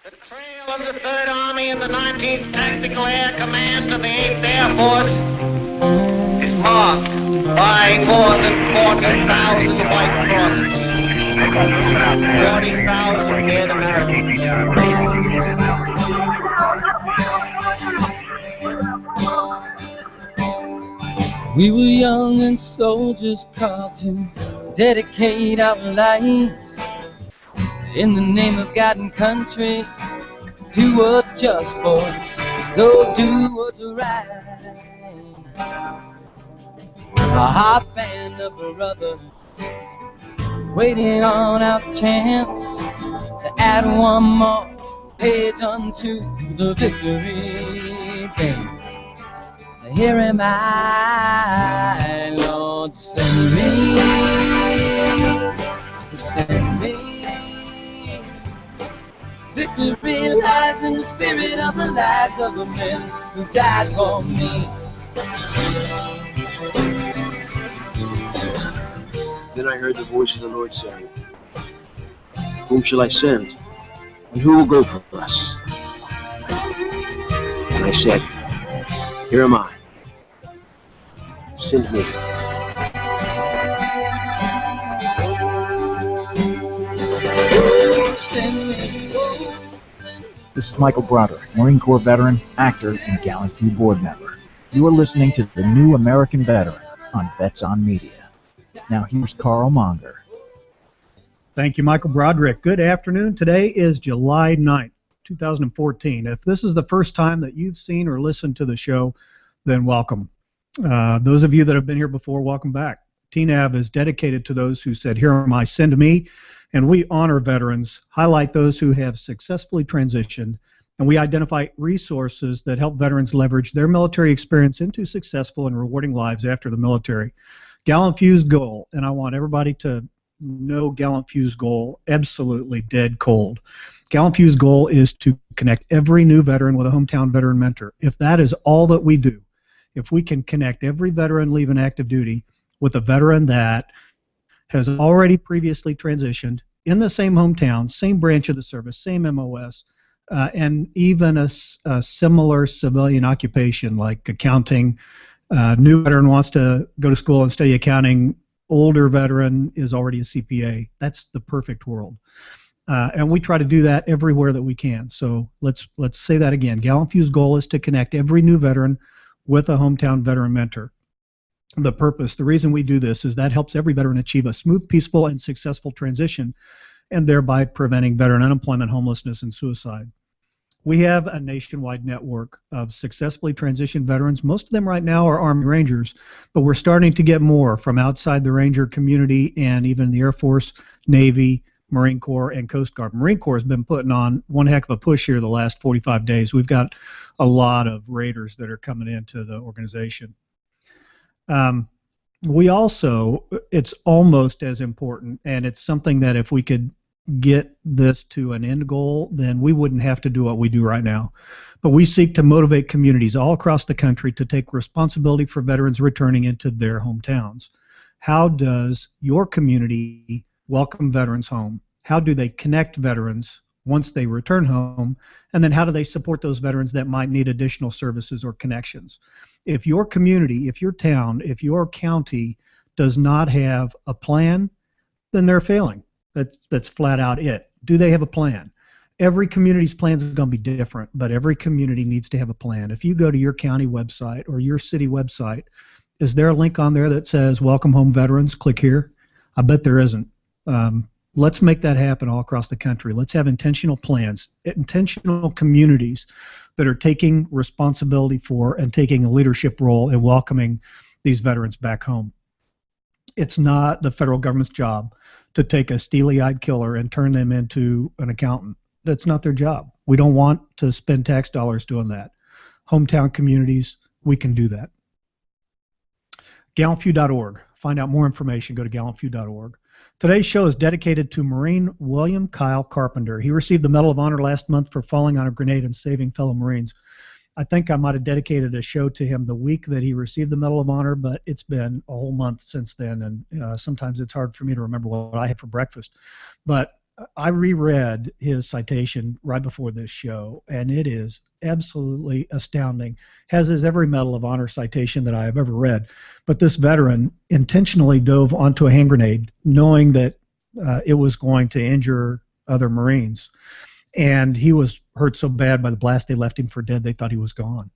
The trail of the 3rd Army and the 19th Tactical Air Command of the 8th Air Force is marked by more than 40,000 white crosses, 40,000 dead Americans. We were young and soldiers called to dedicate our lives in the name of God and country. Do what's just for us, go do what's right. A hot band of brothers waiting on our chance to add one more page unto the victory dance. Here am I, Lord, send me, send me. Victory lies in the spirit of the lives of the men who died for me. Then I heard the voice of the Lord saying, whom shall I send? And who will go for us? And I said, here am I. Send me. This is Michael Broderick, Marine Corps veteran, actor, and Gallant Few board member. You are listening to The New American Veteran on Vets on Media. Now here's Carl Monger. Thank you, Michael Broderick. Good afternoon. Today is July 9th, 2014. If this is the first time that you've seen or listened to the show, then welcome. Those of you that have been here before, welcome back. TNAV is dedicated to those who said, here am I, send me. And we honor veterans, highlight those who have successfully transitioned, and we identify resources that help veterans leverage their military experience into successful and rewarding lives after the military. Gallant Few's goal, and I want everybody to know Gallant Few's goal, absolutely dead cold. Gallant Few's goal is to connect every new veteran with a hometown veteran mentor. If that is all that we do, if we can connect every veteran leaving active duty with a veteran that has already previously transitioned in the same hometown, same branch of the service, same MOS, and even a similar civilian occupation like accounting. New veteran wants to go to school and study accounting. Older veteran is already a CPA. That's the perfect world. And we try to do that everywhere that we can. So let's say that again. Gallant Few's goal is to connect every new veteran with a hometown veteran mentor. The purpose, the reason we do this is that helps every veteran achieve a smooth, peaceful, and successful transition, and thereby preventing veteran unemployment, homelessness, and suicide. We have a nationwide network of successfully transitioned veterans. Most of them right now are Army Rangers, but we're starting to get more from outside the Ranger community and even the Air Force, Navy, Marine Corps, and Coast Guard. Marine Corps has been putting on one heck of a push here the last 45 days. We've got a lot of Raiders that are coming into the organization. We also, it's almost as important, and it's something that if we could get this to an end goal, then we wouldn't have to do what we do right now. But we seek to motivate communities all across the country to take responsibility for veterans returning into their hometowns. How does your community welcome veterans home? How do they connect veterans once they return home? And then how do they support those veterans that might need additional services or connections? If your community, if your town, if your county does not have a plan, then they're failing. That's flat out it. Do they have a plan? Every community's plans is going to be different, but every community needs to have a plan. If you go to your county website or your city website, is there a link on there that says welcome home veterans, click here? I bet there isn't. Let's make that happen all across the country. Let's have intentional plans, intentional communities that are taking responsibility for and taking a leadership role in welcoming these veterans back home. It's not the federal government's job to take a steely-eyed killer and turn them into an accountant. That's not their job. We don't want to spend tax dollars doing that. Hometown communities, we can do that. GallantFew.org. Find out more information. Go to GallantFew.org. Today's show is dedicated to Marine William Kyle Carpenter. He received the Medal of Honor last month for falling on a grenade and saving fellow Marines. I think I might have dedicated a show to him the week that he received the Medal of Honor, but it's been a whole month since then, and sometimes it's hard for me to remember what I had for breakfast. But I reread his citation right before this show, and it is absolutely astounding. Has his every Medal of Honor citation that I have ever read. But this veteran intentionally dove onto a hand grenade, knowing that it was going to injure other Marines. And he was hurt so bad by the blast they left him for dead they thought he was gone.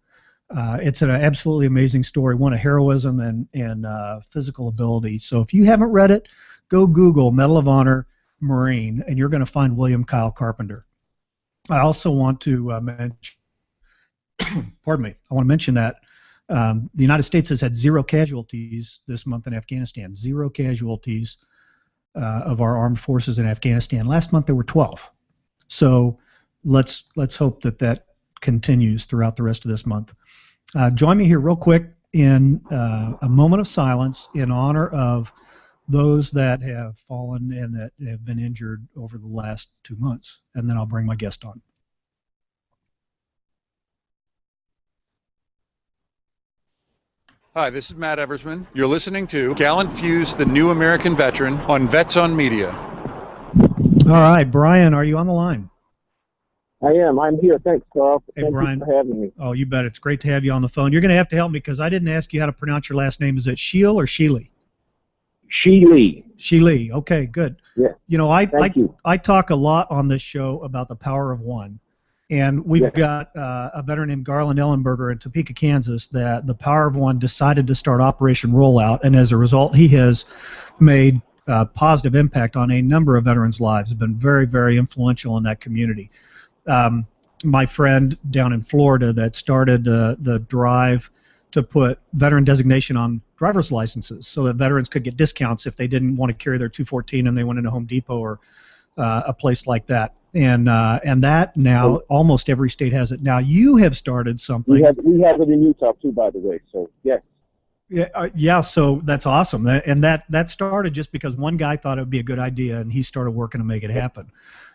It's an absolutely amazing story, one of heroism and physical ability. So if you haven't read it, go Google Medal of Honor Marine, and you're going to find William Kyle Carpenter. I also want to mention, pardon me, I want to mention that the United States has had 0 casualties this month in Afghanistan. 0 casualties of our armed forces in Afghanistan. Last month there were 12. So let's hope that continues throughout the rest of this month. Join me here real quick in a moment of silence in honor of those that have fallen and that have been injured over the last 2 months, and then I'll bring my guest on. Hi, this is Matt Eversman. You're listening to Gallant Fuse, the New American Veteran, on Vets on Media. All right, Brian, are you on the line? I am. I'm here. Thanks, Carl. Hey, Thank Brian. you for having me. Oh, you bet. It's great to have you on the phone. You're going to have to help me because I didn't ask you how to pronounce your last name. Is it Schiele or Schiele? Schiele. Schiele. Okay, good. Yeah. You know, Thank you. I talk a lot on this show about the power of one. And we've got a veteran named Garland Ellenberger in Topeka, Kansas, that the Power of One decided to start Operation Rollout, and as a result, he has made a positive impact on a number of veterans' lives. Has been very, very influential in that community. My friend down in Florida that started the drive to put veteran designation on driver's licenses so that veterans could get discounts if they didn't want to carry their 214 and they went into Home Depot or a place like that. And that now almost every state has it. Now you have started something. We have it in Utah too, by the way. So yes. Yeah. So that's awesome. And that started just because one guy thought it would be a good idea, and he started working to make it happen.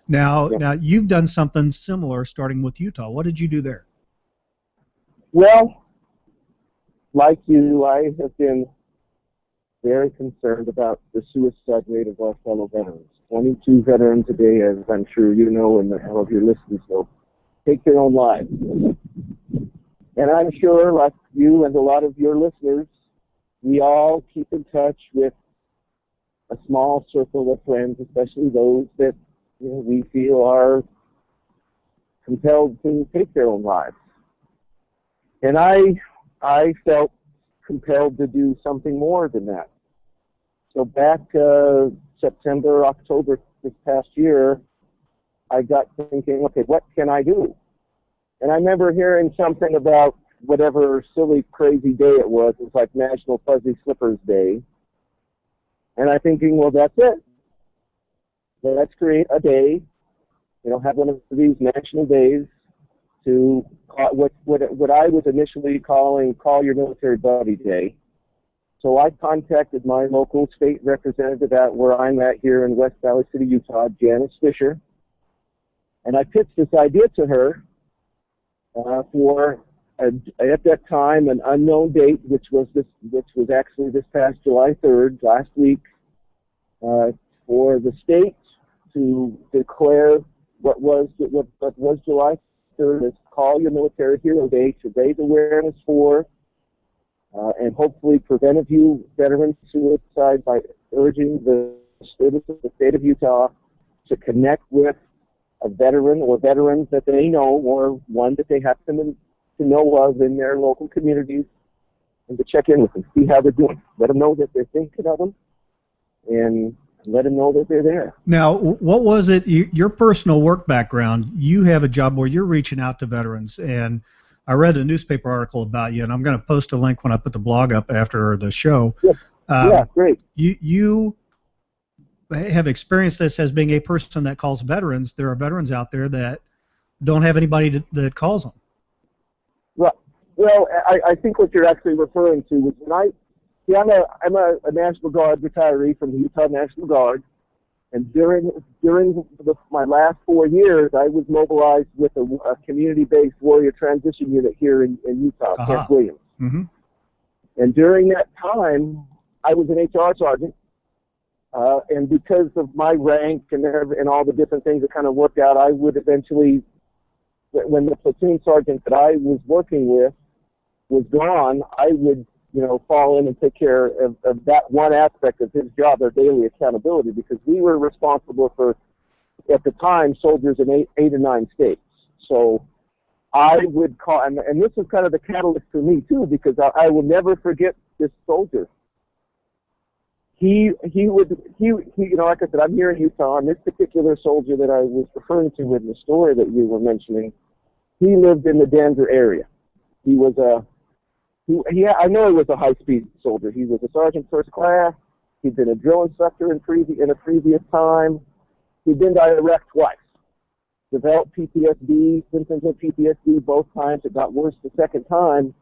Now you've done something similar, starting with Utah. What did you do there? Well, like you, I have been very concerned about the suicide rate of our fellow veterans. 22 veterans a day, as I'm sure you know, and all of your listeners know, take their own lives. And I'm sure, like you and a lot of your listeners, we all keep in touch with a small circle of friends, especially those that we feel are compelled to take their own lives. And I felt compelled to do something more than that. So back September, October this past year, I got thinking, okay, what can I do? And I remember hearing something about whatever silly, crazy day it was. It was like National Fuzzy Slippers Day. And I'm thinking, well, that's it. Let's create a day, have one of these national days to what I was initially calling Call Your Military Buddy Day. So I contacted my local state representative at where I'm at here in West Valley City, Utah, Janice Fisher, and I pitched this idea to her for at that time an unknown date, which was actually this past July 3rd, last week, for the state to declare what was July 3rd as Call Your Military Hero Day to raise awareness for and hopefully prevent veteran suicide by urging the state of Utah to connect with a veteran or veterans that they know or one that they happen to know of in their local communities, and to check in with them, see how they're doing. Let them know that they're thinking of them, and let them know that they're there. Now, what was it, your personal work background, you have a job where you're reaching out to veterans, and I read a newspaper article about you, and I'm going to post a link when I put the blog up after the show. Yeah, great. You have experienced this as being a person that calls veterans. There are veterans out there that don't have anybody that calls them. Well, I think what you're actually referring to was I'm a National Guard retiree from the Utah National Guard, and during my last 4 years, I was mobilized with a community-based warrior transition unit here in Utah, Camp Williams. Mm-hmm. And during that time, I was an HR sergeant. And because of my rank and all the different things that kind of worked out, I would eventually, when the platoon sergeant that I was working with was gone, I would, fall in and take care of that one aspect of his job, our daily accountability, because we were responsible for, at the time, soldiers in eight or 9 states. So I would call, and this was kind of the catalyst for me too, because I will never forget this soldier. He like I said, I'm here in Utah, and this particular soldier that I was referring to in the story that you were mentioning, he lived in the Denver area. He was I know he was a high-speed soldier. He was a sergeant first class. He'd been a drill instructor in a previous time. He'd been to Iraq twice. Developed PTSD, symptoms of PTSD both times. It got worse the second time.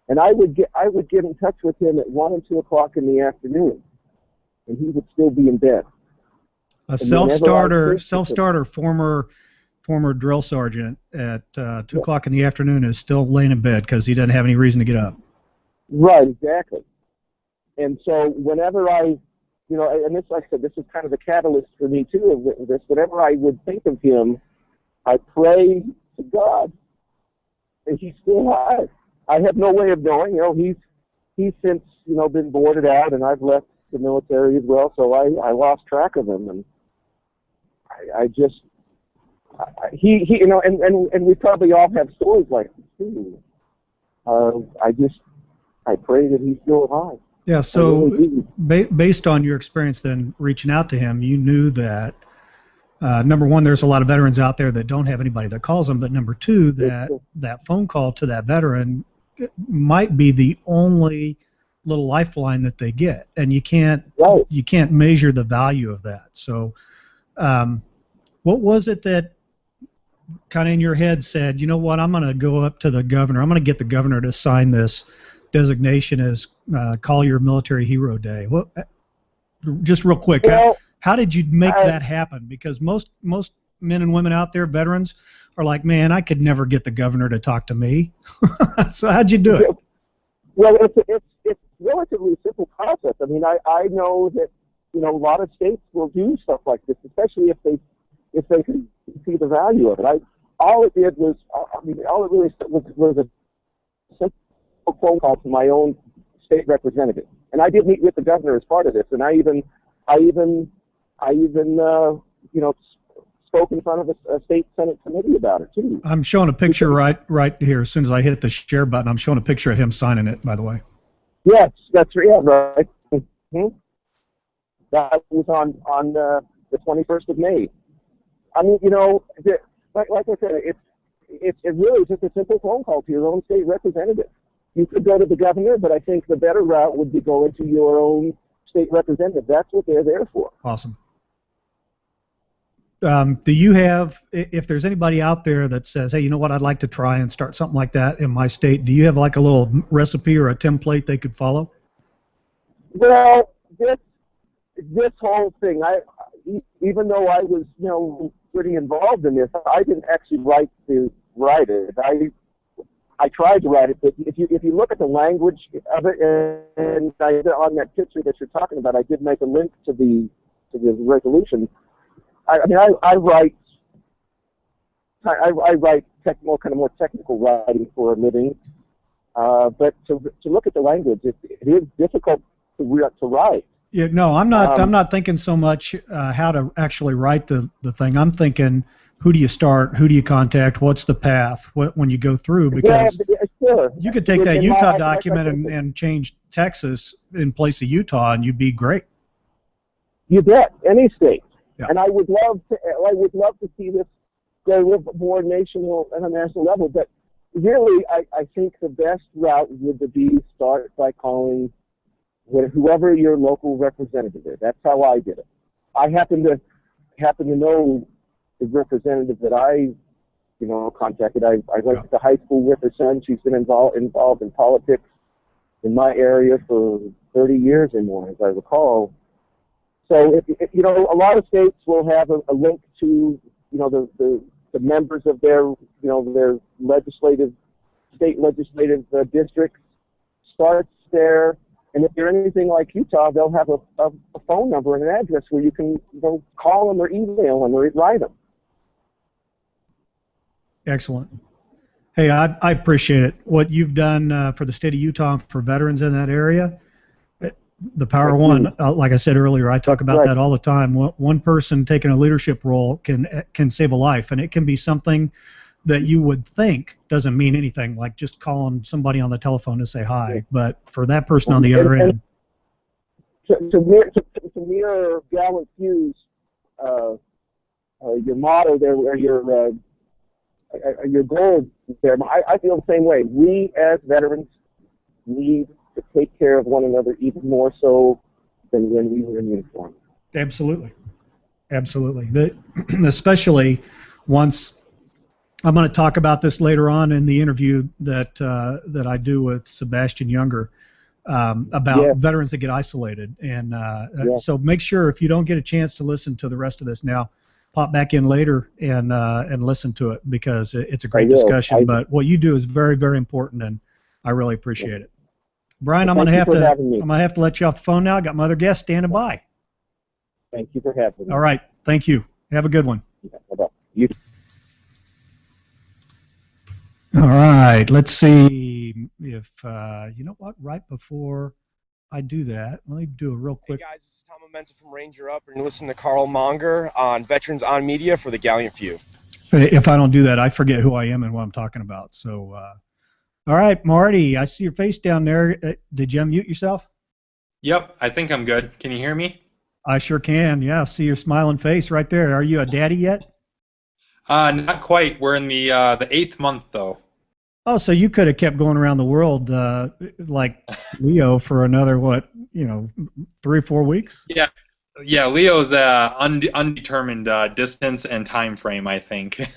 And I would get in touch with him at 1 and 2 o'clock in the afternoon, and he would still be in bed. A self-starter, former drill sergeant at 2 o'clock in the afternoon is still laying in bed because he doesn't have any reason to get up. Right, exactly. And so whenever and this, like I said, this is kind of the catalyst for me too of this. Whenever I would think of him, I pray to God, and he's still alive. I have no way of knowing. He's since been boarded out, and I've left the military as well. So I lost track of him, and and we probably all have stories like this too. I pray that he's still alive. Yeah. So based on your experience then reaching out to him, you knew that number one, there's a lot of veterans out there that don't have anybody that calls them, but number two, that phone call to that veteran might be the only little lifeline that they get, and you can't measure the value of that. So, what was it that kind of in your head said, you know what, I'm going to go up to the governor, I'm going to get the governor to sign this designation as Call Your Military Hero Day? Just real quick, how did you make that happen? Because most men and women out there, veterans, are like, man, I could never get the governor to talk to me. So how'd you do it? Well, it's relatively simple process. I mean, I know that a lot of states will do stuff like this, especially if they can see the value of it. All it did was, all it really was a simple phone call to my own state representative, and I did meet with the governor as part of this, and I even spoke in front of a state senate committee about it too. I'm showing a picture right here. As soon as I hit the share button, I'm showing a picture of him signing it, by the way. Yes, that's right. Mm-hmm. That was on the 21st of May. I mean, like I said, it really is just a simple phone call to your own state representative. You could go to the governor, but I think the better route would be going to your own state representative. That's what they're there for. Awesome. Do you have, if there's anybody out there that says, hey, you know what, I'd like to try and start something like that in my state, do you have like a little recipe or a template they could follow? Well, this whole thing, even though I was, pretty involved in this, I didn't actually write it. I tried to write it, but if you look at the language of it, and on that picture that you're talking about, I did make a link to the resolution. I write more technical writing for a living, but to look at the language, it is difficult to write. Yeah, no, I'm not thinking so much how to actually write the thing. I'm thinking, who do you start? Who do you contact? What's the path when you go through? Because sure. You could take that Utah document and change Texas in place of Utah, and you'd be great. You bet. Any state. Yeah. And I would love to see this go more national and a national level. But really, I think the best route would be start by calling whoever your local representative is. That's how I did it. I happen to know the representative that I contacted. I went to high school with her son. She's been involved in politics in my area for 30 years or more, as I recall. So, a lot of states will have a link to, the members of their state legislative districts. Starts there. And if you're anything like Utah, they'll have a phone number and an address where you can call them or email them or write them. Excellent. Hey, I appreciate it. What you've done for the state of Utah and for veterans in that area, the Power of One, like I said earlier, I talk about that all the time. One person taking a leadership role can save a life, and it can be something that you would think doesn't mean anything, like just calling somebody on the telephone to say hi. But for that person on the other end, to mirror Gallant Fuse, your motto there, or your goal there, I feel the same way. We as veterans need to take care of one another even more so than when we were in uniform. Absolutely. Especially once. I'm going to talk about this later on in the interview that I do with Sebastian Junger about veterans that get isolated. And so make sure, if you don't get a chance to listen to the rest of this now, pop back in later and listen to it, because it's a great discussion. But what you do is very, very important, and I really appreciate it. Brian, I'm going to have to let you off the phone now. I got my other guest standing by. Thank you for having me. All right. Thank you. Have a good one. Yeah, bye-bye. All right, let's see if, you know what, right before I do that, let me do a real quick. Hey guys, this is Tom Amenta from Ranger Up, and you're listening to Carl Monger on Veterans on Media for the Gallant Few. If I don't do that, I forget who I am and what I'm talking about. So, all right, Marty, I see your face down there. Did you unmute yourself? Yep, I think I'm good. Can you hear me? I sure can, yeah. See your smiling face right there. Are you a daddy yet? Not quite. We're in the 8th month, though. Oh, so you could have kept going around the world like Leo for another, 3 or 4 weeks? Yeah. Leo's undetermined distance and time frame, I think.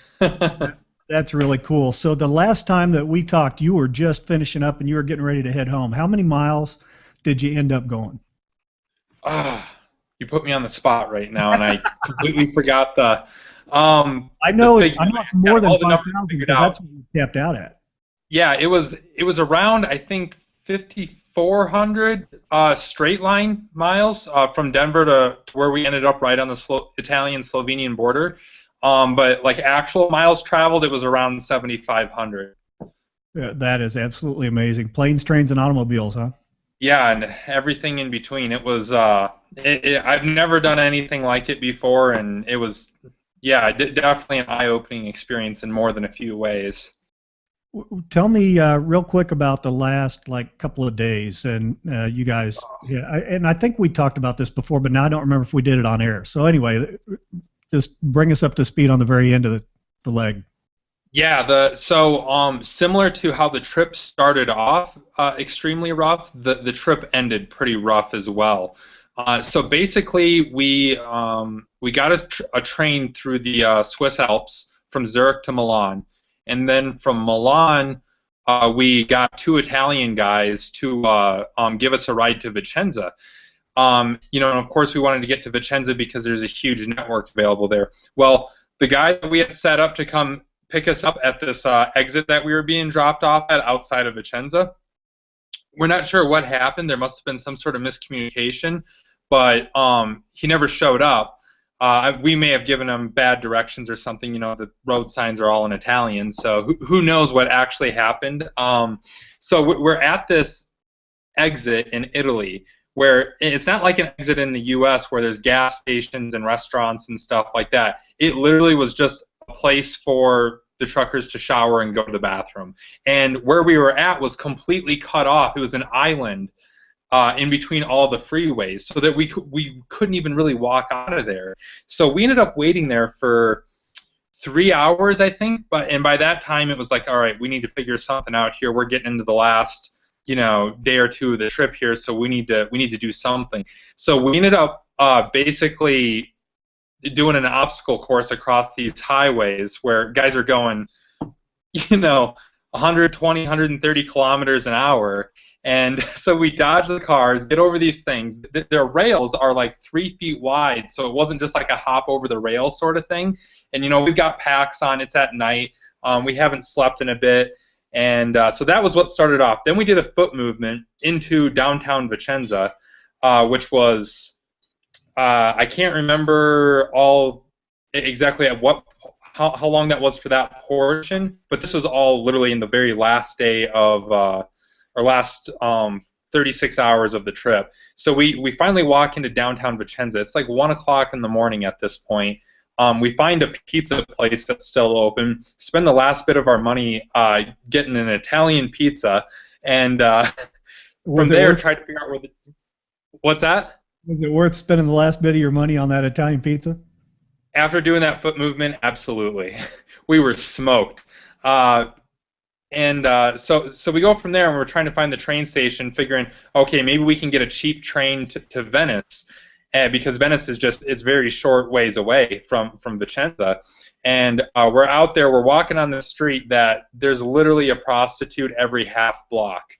That's really cool. So the last time that we talked, you were just finishing up and you were getting ready to head home. How many miles did you end up going? You put me on the spot right now, and I completely forgot the. I know it's more than 5,000 because that's what you capped out at. Yeah, it was around, I think, 5,400 straight line miles from Denver to where we ended up, right on the Italian-Slovenian border. But like actual miles traveled, it was around 7,500. Yeah, that is absolutely amazing. Planes, trains, and automobiles, huh? Yeah, and everything in between. It was I've never done anything like it before, and it was definitely an eye-opening experience in more than a few ways. Tell me real quick about the last couple of days, and you guys. And I think we talked about this before, but now I don't remember if we did it on air. So anyway, just bring us up to speed on the very end of the leg. Yeah, similar to how the trip started off extremely rough, the trip ended pretty rough as well. So basically, we got a train through the Swiss Alps from Zurich to Milan. And then from Milan, we got 2 Italian guys to give us a ride to Vicenza. And of course, we wanted to get to Vicenza because there's a huge network available there. Well, the guy that we had set up to come pick us up at this exit that we were being dropped off at outside of Vicenza, we're not sure what happened. There must have been some sort of miscommunication, but he never showed up. We may have given him bad directions or something. The road signs are all in Italian, so who knows what actually happened. So we're at this exit in Italy, where it's not like an exit in the U.S. where there's gas stations and restaurants and stuff like that. It literally was just a place for the truckers to shower and go to the bathroom. And where we were at was completely cut off. It was an island in between all the freeways, so that we couldn't even really walk out of there. So we ended up waiting there for 3 hours, I think. And by that time, it was like, all right, we need to figure something out here. We're getting into the last, day or two of the trip here, so we need to do something. So we ended up basically doing an obstacle course across these highways where guys are going, 120, 130 kilometers an hour. And so we dodge the cars, get over these things. Their rails are like 3 feet wide, so it wasn't just like a hop over the rail sort of thing. And we've got packs on. It's at night. We haven't slept in a bit, And so that was what started off. Then we did a foot movement into downtown Vicenza, which was, I can't remember exactly at how long that was for that portion, but this was all literally in the very last day of, or last 36 hours of the trip. So we finally walk into downtown Vicenza. It's like 1 o'clock in the morning at this point. We find a pizza place that's still open, spend the last bit of our money getting an Italian pizza, and from there try to figure out where the... What's that? Was it worth spending the last bit of your money on that Italian pizza? After doing that foot movement, absolutely. We were smoked. So we go from there, and we're trying to find the train station, figuring, okay, maybe we can get a cheap train to Venice, because Venice is it's very short ways away from Vicenza. And we're out there, we're walking on the street that there's literally a prostitute every half block.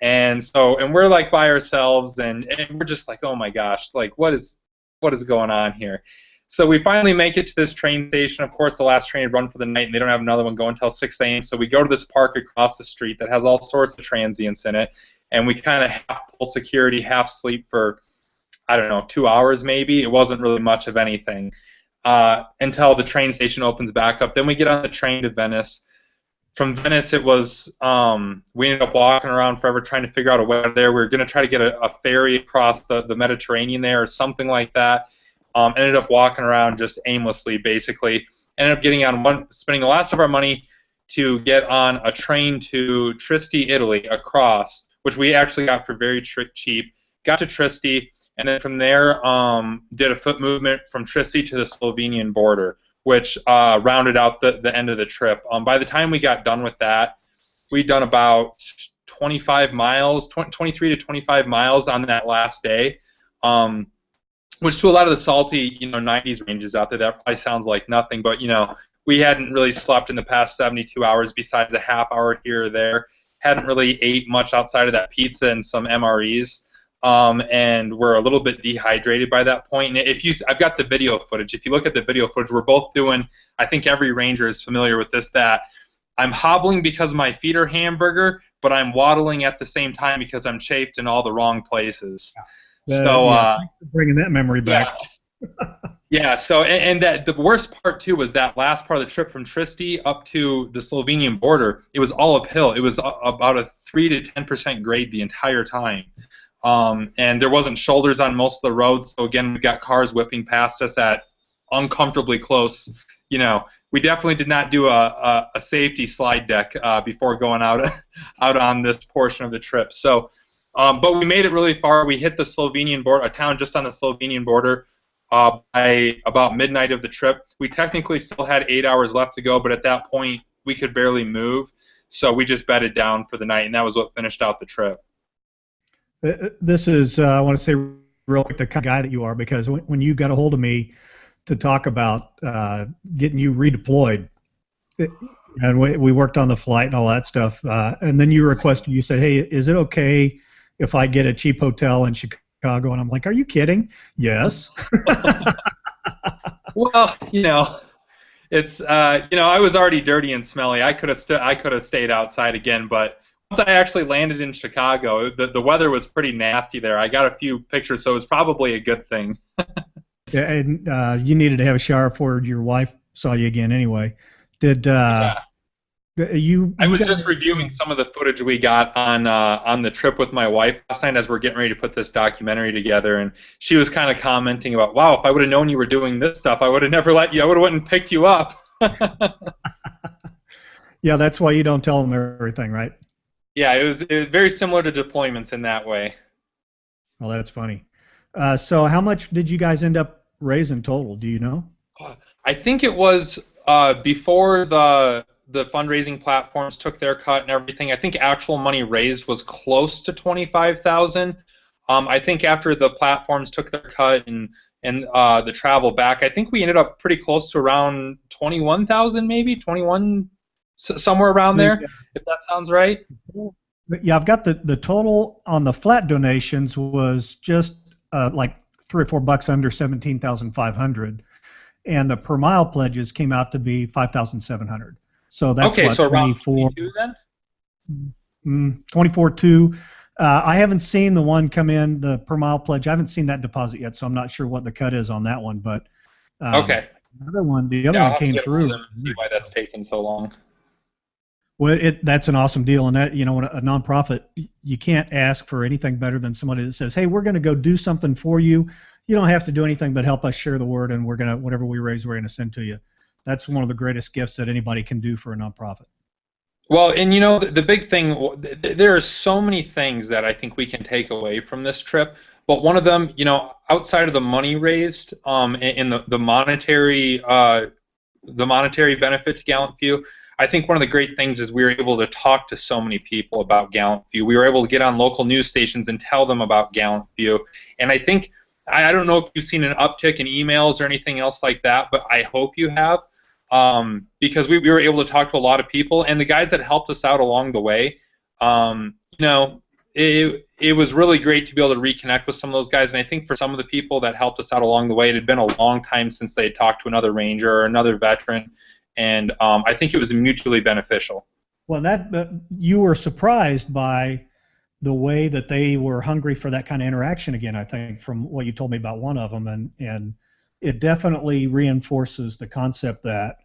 And we're like by ourselves, and we're just like, oh my gosh, like what is going on here? So we finally make it to this train station. Of course, the last train had run for the night, and they don't have another one going until 6 a.m. So we go to this park across the street that has all sorts of transients in it, and we kind of half pull security, half sleep for, I don't know, 2 hours maybe. It wasn't really much of anything until the train station opens back up. Then we get on the train to Venice. From Venice, it was, we ended up walking around forever trying to figure out a way there. We were going to try to get a ferry across the Mediterranean there or something like that. Ended up walking around just aimlessly, basically. Ended up getting on spending the last of our money to get on a train to Trieste, Italy, across, which we actually got for very cheap. Got to Trieste, and then from there did a foot movement from Trieste to the Slovenian border, which rounded out the end of the trip. By the time we got done with that, we'd done about 25 miles, 23 to 25 miles on that last day. Which to a lot of the salty, 90s ranges out there, that probably sounds like nothing, but, we hadn't really slept in the past 72 hours besides a half hour here or there. Hadn't really ate much outside of that pizza and some MREs, and we're a little bit dehydrated by that point. And I've got the video footage. If you look at the video footage, we're both doing, I think every ranger is familiar with this, that I'm hobbling because my feet are hamburger, but I'm waddling at the same time because I'm chafed in all the wrong places. Thanks for bringing that memory back. Yeah. So and that the worst part too was that last part of the trip from Trieste up to the Slovenian border. It was all uphill. It was about a 3 to 10% grade the entire time, and there wasn't shoulders on most of the roads. So again, we got cars whipping past us at uncomfortably close. We definitely did not do a safety slide deck before going out on this portion of the trip. So. But we made it really far. We hit the Slovenian border, a town just on the Slovenian border, by about midnight of the trip. We technically still had 8 hours left to go, but at that point we could barely move, so we just bedded down for the night, and that was what finished out the trip. This is, I want to say real quick, the kind of guy that you are, because when you got a hold of me to talk about getting you redeployed, and we worked on the flight and all that stuff, and then you said, hey, is it okay if I get a cheap hotel in Chicago? And I'm like, are you kidding? Yes. Well, it's I was already dirty and smelly. I could have stayed outside again, but once I actually landed in Chicago, the weather was pretty nasty there. I got a few pictures, so it was probably a good thing. Yeah, and you needed to have a shower before your wife saw you again anyway. Yeah. I was just reviewing some of the footage we got on the trip with my wife last night as we're getting ready to put this documentary together, and she was kind of commenting about, wow, if I would have known you were doing this stuff, I would have never let you. I would have went and picked you up. Yeah, that's why you don't tell them everything, right? Yeah, it was very similar to deployments in that way. Well, that's funny. So how much did you guys end up raising total? Do you know? I think it was before the fundraising platforms took their cut and everything. I think actual money raised was close to $25,000. I think after the platforms took their cut and the travel back, I think we ended up pretty close to around 21,000, maybe 21, somewhere around there, if that sounds right. Yeah, I've got the total on the flat donations was just like $3 or $4 under 17,500, and the per mile pledges came out to be 5,700. So that's okay, what, so around 24. 22 then? 24.2. I haven't seen the one come in, the per mile pledge. I haven't seen that deposit yet, so I'm not sure what the cut is on that one. But Okay. the other one I'll have to came get through. them and see why that's taken so long. Well, that's an awesome deal, and that, you know, a nonprofit, you can't ask for anything better than somebody that says, "Hey, we're going to go do something for you. You don't have to do anything but help us share the word, and we're gonna, whatever we raise, we're going to send to you." That's one of the greatest gifts that anybody can do for a nonprofit. Well, and you know, the big thing, there are so many things that I think we can take away from this trip, but one of them, you know, outside of the money raised, and the monetary benefit to Gallant Few, I think one of the great things is we were able to talk to so many people about Gallant Few. We were able to get on local news stations and tell them about Gallant Few, and I think, I don't know if you've seen an uptick in emails or anything else like that, but I hope you have. Because we were able to talk to a lot of people, and the guys that helped us out along the way, you know, it was really great to be able to reconnect with some of those guys, and I think for some of the people that helped us out along the way, it had been a long time since they had talked to another ranger or another veteran, and I think it was mutually beneficial. Well, you were surprised by the way that they were hungry for that kind of interaction again, I think, from what you told me about one of them, and it definitely reinforces the concept that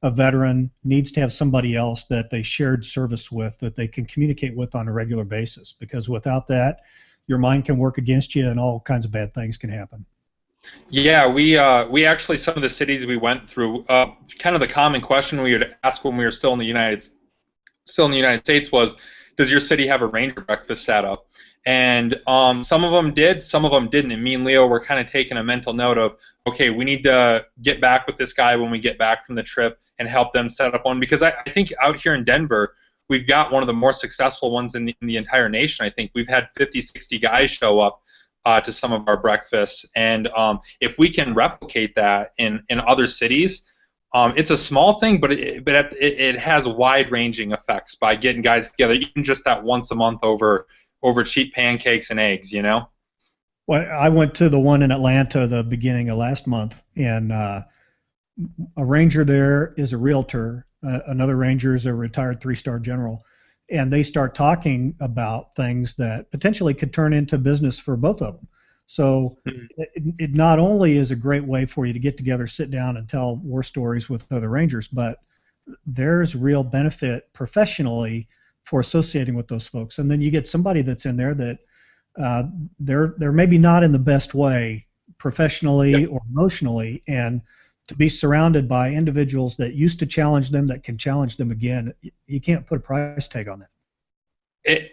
a veteran needs to have somebody else that they shared service with, that they can communicate with on a regular basis, because without that, your mind can work against you and all kinds of bad things can happen. Yeah, we actually, some of the cities we went through, kind of the common question we would ask when we were still in the United States was, does your city have a ranger breakfast set up? And some of them did, some of them didn't. And me and Leo were kind of taking a mental note of, okay, we need to get back with this guy when we get back from the trip and help them set up one, because I think out here in Denver, we've got one of the more successful ones in the entire nation. I think we've had 50, 60 guys show up to some of our breakfasts, and if we can replicate that in other cities, it's a small thing, but it has wide-ranging effects by getting guys together, even just that once a month over cheap pancakes and eggs, you know? Well, I went to the one in Atlanta the beginning of last month, and a ranger there is a realtor, another ranger is a retired 3-star general, and they start talking about things that potentially could turn into business for both of them. So it not only is a great way for you to get together, sit down, and tell war stories with other rangers, but there's real benefit professionally for associating with those folks. And then you get somebody that's in there that they're maybe not in the best way professionally or emotionally, and to be surrounded by individuals that used to challenge them, that can challenge them again, you can't put a price tag on that.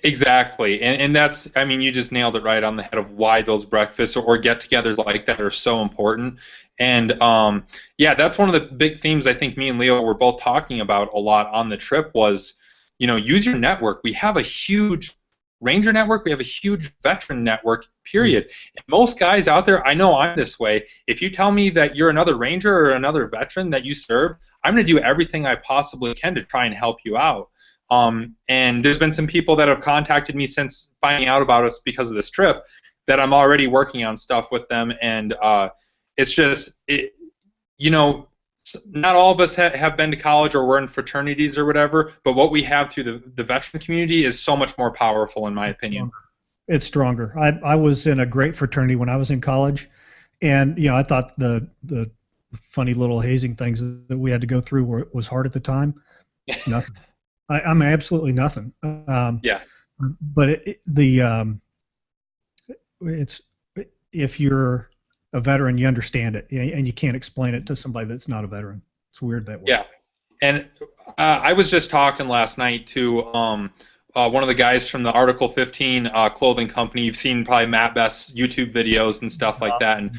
Exactly, and that's, I mean, you just nailed it right on the head of why those breakfasts or get-togethers like that are so important. And yeah, that's one of the big themes I think me and Leo were both talking about a lot on the trip was, you know, use your network. We have a huge ranger network, we have a huge veteran network, period. And most guys out there, I know I'm this way, if you tell me that you're another ranger or another veteran that you serve, I'm going to do everything I possibly can to try and help you out. And there's been some people that have contacted me since finding out about us because of this trip that I'm already working on stuff with them, and it's just, you know, not all of us have been to college or we're in fraternities or whatever, but what we have through the veteran community is so much more powerful, in my opinion. It's stronger. I was in a great fraternity when I was in college, and you know, I thought the funny little hazing things that we had to go through was hard at the time. It's nothing. I'm absolutely nothing. Yeah. But it's, if you're a veteran, you understand it, and you can't explain it to somebody that's not a veteran. It's weird that way. Yeah, and I was just talking last night to one of the guys from the Article 15 clothing company. You've seen probably Matt Best's YouTube videos and stuff like that, and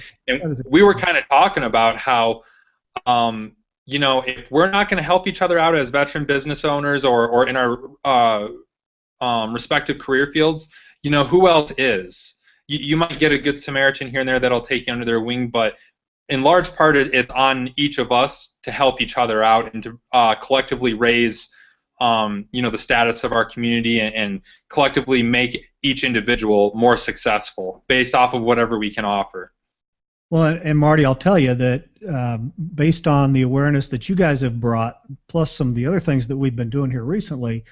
we were kind of talking about how, you know, if we're not going to help each other out as veteran business owners or in our respective career fields, you know, who else is? You might get a good Samaritan here and there that'll take you under their wing, but in large part it's on each of us to help each other out and to collectively raise, you know, the status of our community and collectively make each individual more successful based off of whatever we can offer. Well, and Marty, I'll tell you that based on the awareness that you guys have brought, plus some of the other things that we've been doing here recently,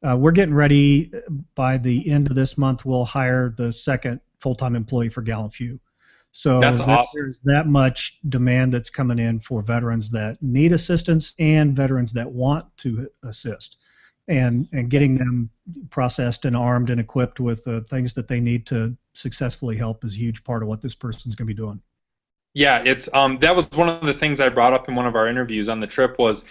we're getting ready. By the end of this month, we'll hire the second full-time employee for Gallant Few. So That's awesome. there's that much demand that's coming in for veterans that need assistance and veterans that want to assist, and getting them processed and armed and equipped with the things that they need to successfully help is a huge part of what this person's going to be doing. Yeah, it's that was one of the things I brought up in one of our interviews on the trip was,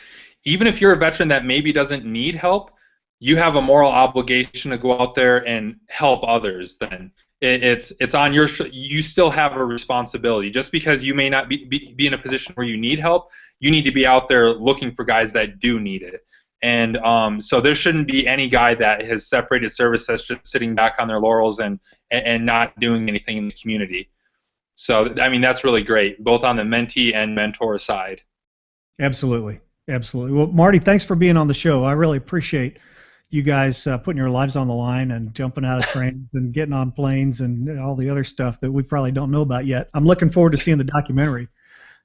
even if you're a veteran that maybe doesn't need help, you have a moral obligation to go out there and help others. Then it's on your you still have a responsibility. Just because you may not be in a position where you need help, you need to be out there looking for guys that do need it. And so there shouldn't be any guy that has separated service that's just sitting back on their laurels and not doing anything in the community. So, I mean, that's really great, both on the mentee and mentor side. Absolutely. Absolutely. Well, Marty, thanks for being on the show. I really appreciate you guys putting your lives on the line and jumping out of trains and getting on planes and all the other stuff that we probably don't know about yet. I'm looking forward to seeing the documentary.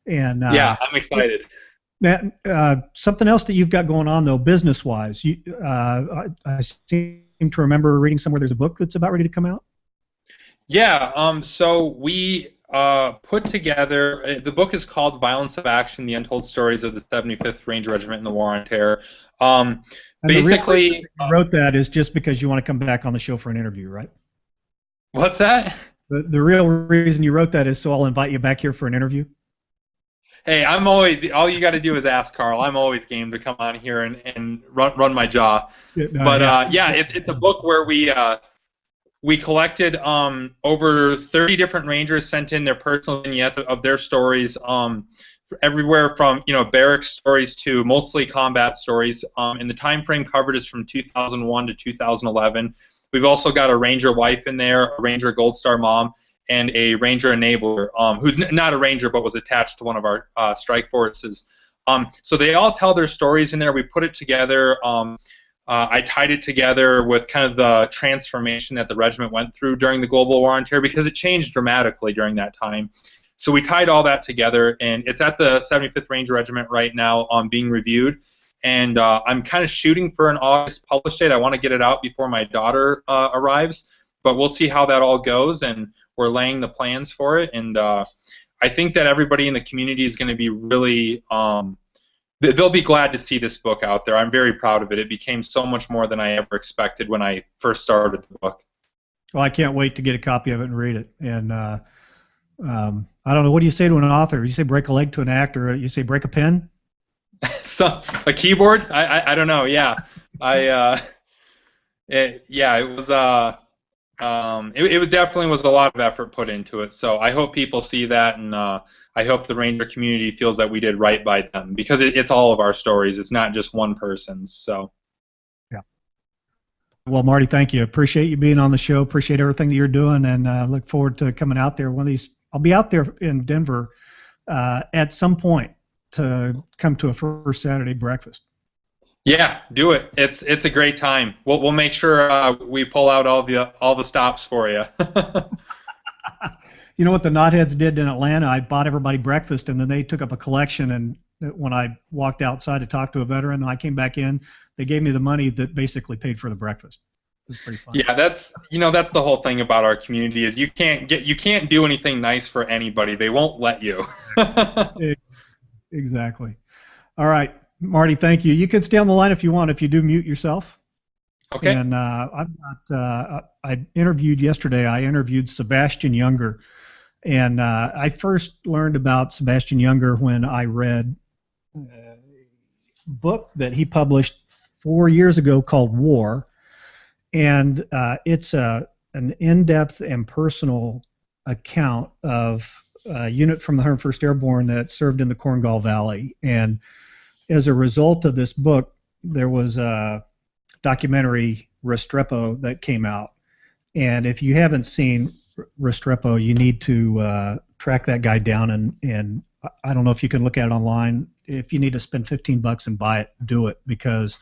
And yeah, I'm excited. Something else that you've got going on, though, business-wise. I seem to remember reading somewhere there's a book that's about ready to come out. Yeah, so we put together, the book is called Violence of Action, The Untold Stories of the 75th Ranger Regiment in the War on Terror. Basically, the reason you wrote that is just because you want to come back on the show for an interview, right? What's that? The real reason you wrote that is so I'll invite you back here for an interview. Hey, I'm always, all you got to do is ask Carl. I'm always game to come on here and run my jaw. It's a book where we collected over 30 different Rangers sent in their personal vignettes of their stories, everywhere from barracks stories to mostly combat stories. And the time frame covered is from 2001 to 2011. We've also got a Ranger wife in there, a Ranger Gold Star mom, and a Ranger enabler who's not a Ranger but was attached to one of our strike forces. So they all tell their stories in there. We put it together. I tied it together with kind of the transformation that the regiment went through during the Global War on Terror, because it changed dramatically during that time. So we tied all that together, and it's at the 75th Ranger Regiment right now being reviewed. And I'm kind of shooting for an August publish date. I want to get it out before my daughter arrives, but we'll see how that all goes, and we're laying the plans for it. And I think that everybody in the community is going to be really they'll be glad to see this book out there. I'm very proud of it. It became so much more than I ever expected when I first started the book. Well, I can't wait to get a copy of it and read it. And I don't know, what do you say to an author? You say break a leg to an actor. You say break a pen? So a keyboard? I don't know. Yeah, it was it was definitely was a lot of effort put into it. So I hope people see that, and I hope the Ranger community feels that we did right by them, because it's all of our stories. It's not just one person's. So. Yeah. Well, Marty, thank you. Appreciate you being on the show. Appreciate everything that you're doing, and look forward to coming out there one of these. I'll be out there in Denver at some point to come to a first Saturday breakfast. Yeah, do it. It's a great time. We'll make sure we pull out all the stops for you. You know what the Knotheads did in Atlanta? I bought everybody breakfast, and then they took up a collection. And when I walked outside to talk to a veteran, and I came back in, they gave me the money that basically paid for the breakfast. It was pretty fun. Yeah, that's the whole thing about our community is you can't do anything nice for anybody. They won't let you. Exactly. All right, Marty, thank you. You can stay on the line if you want. If you do, mute yourself. Okay. And I interviewed yesterday. I interviewed Sebastian Junger, and I first learned about Sebastian Junger when I read a book that he published 4 years ago called War, and it's an in-depth and personal account of a unit from the 101st Airborne that served in the Korengal Valley. And as a result of this book, there was a documentary, Restrepo, that came out. And if you haven't seen Restrepo, you need to track that guy down. And I don't know if you can look at it online. If you need to spend $15 and buy it, do it, because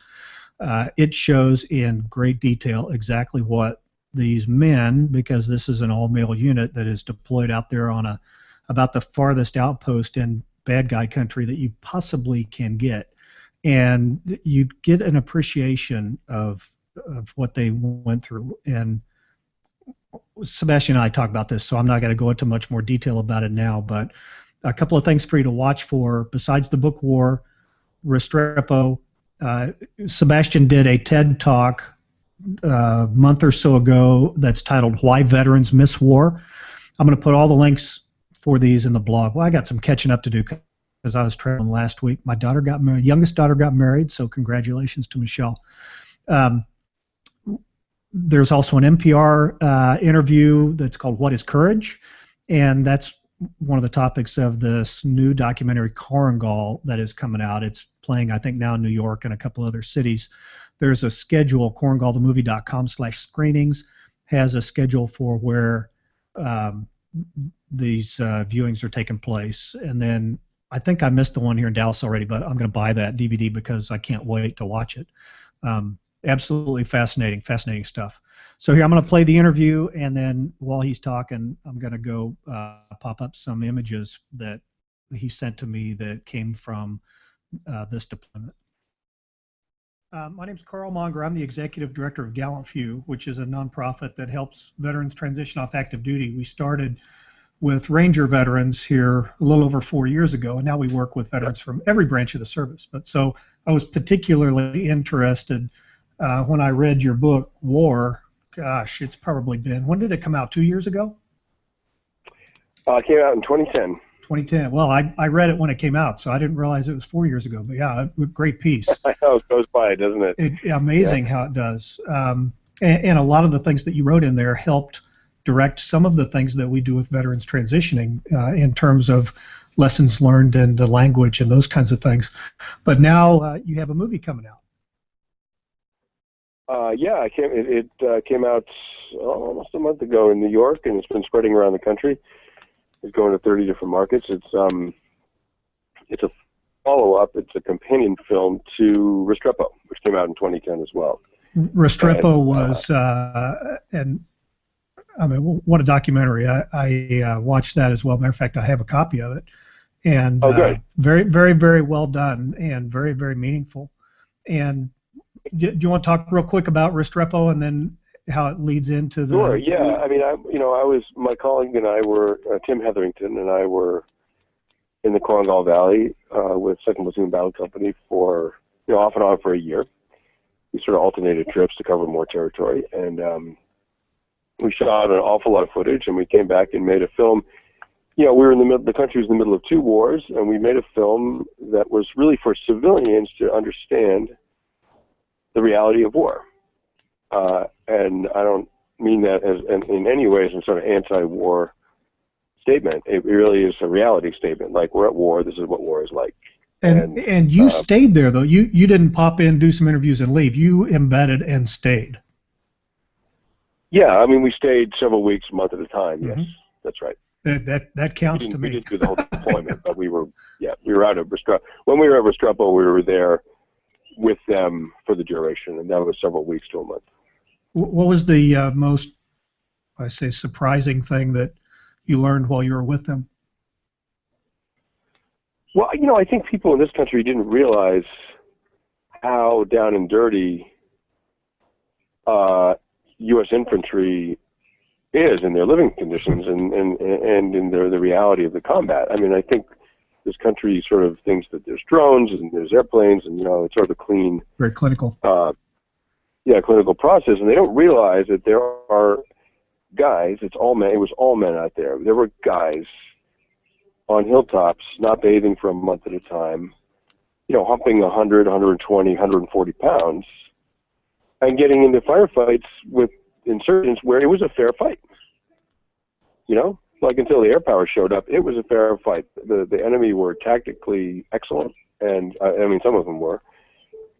it shows in great detail exactly what these men, because this is an all-male unit that is deployed out there on about the farthest outpost in bad guy country that you possibly can get. And you get an appreciation of of what they went through. And Sebastian and I talk about this, so I'm not going to go into much more detail about it now, but a couple of things for you to watch for besides the book War, Restrepo. Sebastian did a TED Talk a month or so ago that's titled Why Veterans Miss War. I'm going to put all the links for these in the blog. Well, I got some catching up to do because I was traveling last week. My daughter got married, youngest daughter got married, so congratulations to Michelle. There's also an NPR interview that's called What is Courage? And that's one of the topics of this new documentary Korengal that is coming out. It's playing, I think, now in New York and a couple other cities. There's a schedule, korengalthemovie.com/screenings has a schedule for where these viewings are taking place. And then I think I missed the one here in Dallas already, but I'm going to buy that DVD because I can't wait to watch it. Absolutely fascinating stuff. So here I'm going to play the interview, and then while he's talking, I'm going to go pop up some images that he sent to me that came from this deployment. My name is Carl Monger. I'm the executive director of Gallant Few, which is a nonprofit that helps veterans transition off active duty. We started with Ranger veterans here a little over 4 years ago, and now we work with veterans from every branch of the service. But so I was particularly interested when I read your book, War. Gosh, it's probably been, when did it come out, 2 years ago? It came out in 2010. 2010. Well, I read it when it came out, so I didn't realize it was 4 years ago. But yeah, a great piece. I know, it goes by, doesn't it? Amazing how it does. And a lot of the things that you wrote in there helped direct some of the things that we do with veterans transitioning in terms of lessons learned and the language and those kinds of things. But now you have a movie coming out. Yeah, it came out almost a month ago in New York, and it's been spreading around the country. It's going to 30 different markets. It's a follow-up. It's a companion film to Restrepo, which came out in 2010 as well. Restrepo was, and I mean, what a documentary! I watched that as well. Matter of fact, I have a copy of it, and very, very, very well done, and very, very meaningful. And do you want to talk real quick about Restrepo and then how it leads into the? Sure. Yeah. I mean, my colleague and I were Tim Hetherington and I were in the Korengal Valley with 2nd Platoon Battle Company for off and on for a year. We sort of alternated trips to cover more territory, and we shot an awful lot of footage, and we came back and made a film. We were in the middle. The country was in the middle of 2 wars, and we made a film that was really for civilians to understand the reality of war. And I don't mean that as in any way as a sort of anti-war statement. It really is a reality statement. Like, we're at war. This is what war is like. And you stayed there, though. You didn't pop in, do some interviews, and leave. You embedded and stayed. Yeah, I mean, we stayed several weeks, a month at a time. Mm-hmm. Yes, that's right. That counts to me. We didn't do the whole deployment, but we were out at Restrepo. When we were at Restrepo, we were there with them for the duration, and that was several weeks to a month. What was the most, I say, surprising thing that you learned while you were with them? Well, I think people in this country didn't realize how down and dirty U.S. infantry is in their living conditions and in the reality of the combat. I mean, I think this country sort of thinks that there's drones and there's airplanes and, it's sort of a clean... Very clinical. Clinical process, and they don't realize that there are guys, it was all men out there. There were guys on hilltops not bathing for a month at a time, humping 100, 120, 140 pounds, and getting into firefights with insurgents where it was a fair fight. Like until the air power showed up, it was a fair fight. The enemy were tactically excellent, and I mean some of them were,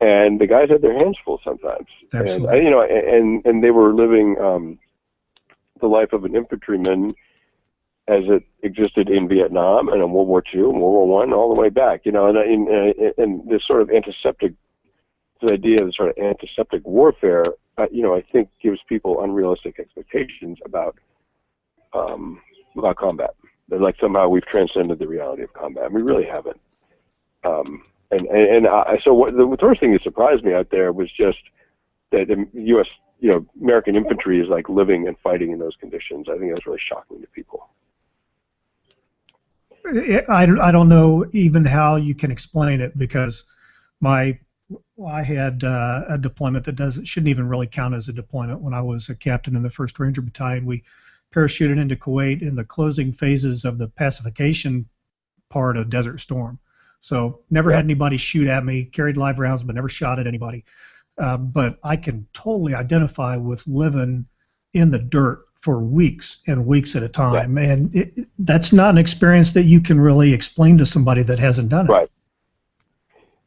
and the guys had their hands full sometimes. Absolutely. And they were living the life of an infantryman as it existed in Vietnam and in World War II and World War I, all the way back. And this sort of this idea of sort of antiseptic warfare, I think gives people unrealistic expectations about combat. They're like somehow we've transcended the reality of combat. We really haven't. So the first thing that surprised me out there was just that the U.S., American infantry is like living and fighting in those conditions. I think that's really shocking to people. I don't know even how you can explain it, because I had a deployment that shouldn't even really count as a deployment. When I was a captain in the 1st Ranger Battalion, we parachuted into Kuwait in the closing phases of the pacification part of Desert Storm. So never had anybody shoot at me, carried live rounds, but never shot at anybody. But I can totally identify with living in the dirt for weeks and weeks at a time. Yeah. And that's not an experience that you can really explain to somebody that hasn't done it. Right.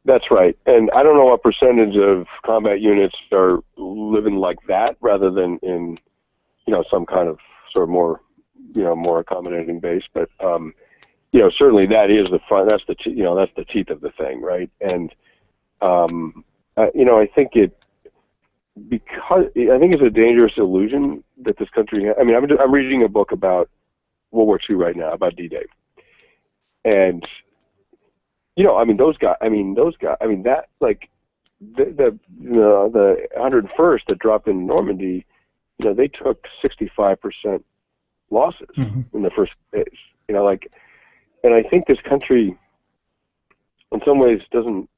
That's right. And I don't know what percentage of combat units are living like that rather than in, some kind of sort of more, more accommodating base. But, certainly that is the front, that's the teeth of the thing, right? And, I think it's a dangerous illusion that this country has. I mean, I'm reading a book about World War II right now, about D-Day. And, those guys, that, like, the 101st that dropped in Normandy, they took 65% losses in the first days. And I think this country, in some ways, doesn't,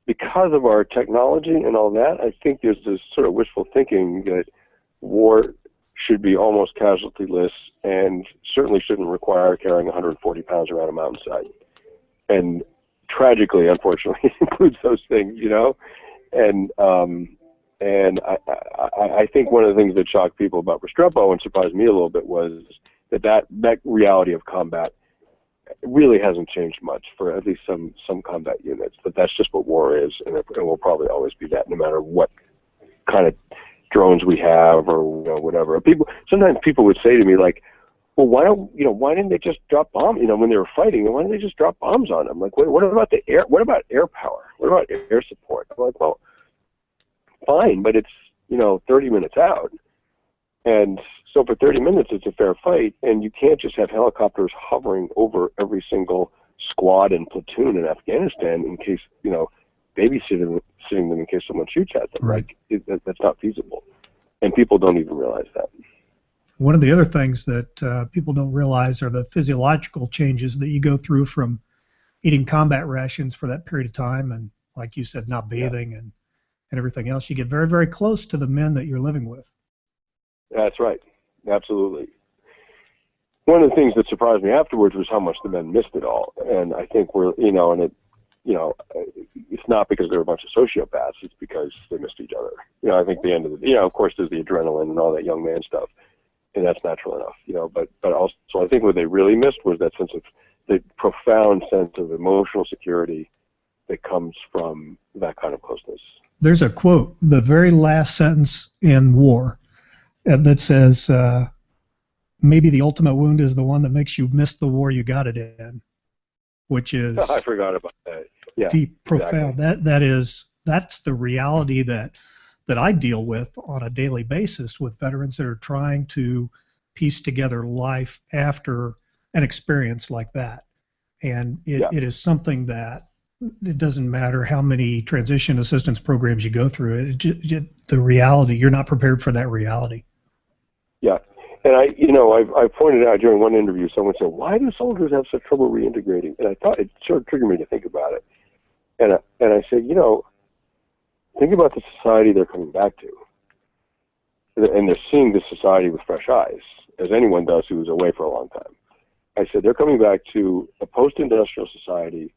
because of our technology and all that, I think there's this sort of wishful thinking that war should be almost casualtyless and certainly shouldn't require carrying 140 pounds around a mountainside. And tragically, unfortunately, includes those things, And I think one of the things that shocked people about Restrepo and surprised me a little bit was that reality of combat really hasn't changed much for at least some combat units. But that's just what war is, and it will probably always be that, no matter what kind of drones we have or whatever. Sometimes people would say to me, like, well, why didn't they just drop bombs? When they were fighting, why didn't they just drop bombs on them? Like, what about the air? What about air power? What about air support? I'm like, well, fine, but it's 30 minutes out, and so for 30 minutes it's a fair fight, and you can't just have helicopters hovering over every single squad and platoon in Afghanistan in case babysitting them in case someone shoots at them. Right. That's not feasible, and people don't even realize that. One of the other things that people don't realize are the physiological changes that you go through from eating combat rations for that period of time, and like you said, not bathing and everything else. You get very, very close to the men that you're living with. That's right. Absolutely. One of the things that surprised me afterwards was how much the men missed it all. And I think it's not because they're a bunch of sociopaths, it's because they missed each other. I think the end of the, of course there's the adrenaline and all that young man stuff, and that's natural enough, but also I think what they really missed was that sense of, the profound sense of emotional security that comes from that kind of closeness. There's a quote, the very last sentence in war, that says, maybe the ultimate wound is the one that makes you miss the war you got it in, which is I forgot about that. Yeah, deep, profound. Exactly. That's the reality that I deal with on a daily basis with veterans that are trying to piece together life after an experience like that. And it is something that it doesn't matter how many transition assistance programs you go through. The reality, you're not prepared for that reality. Yeah, and I pointed out during one interview, someone said, "Why do soldiers have such trouble reintegrating?" And I thought it sort of triggered me to think about it. And I said, think about the society they're coming back to, and they're seeing this society with fresh eyes, as anyone does who was away for a long time. I said they're coming back to a post-industrial society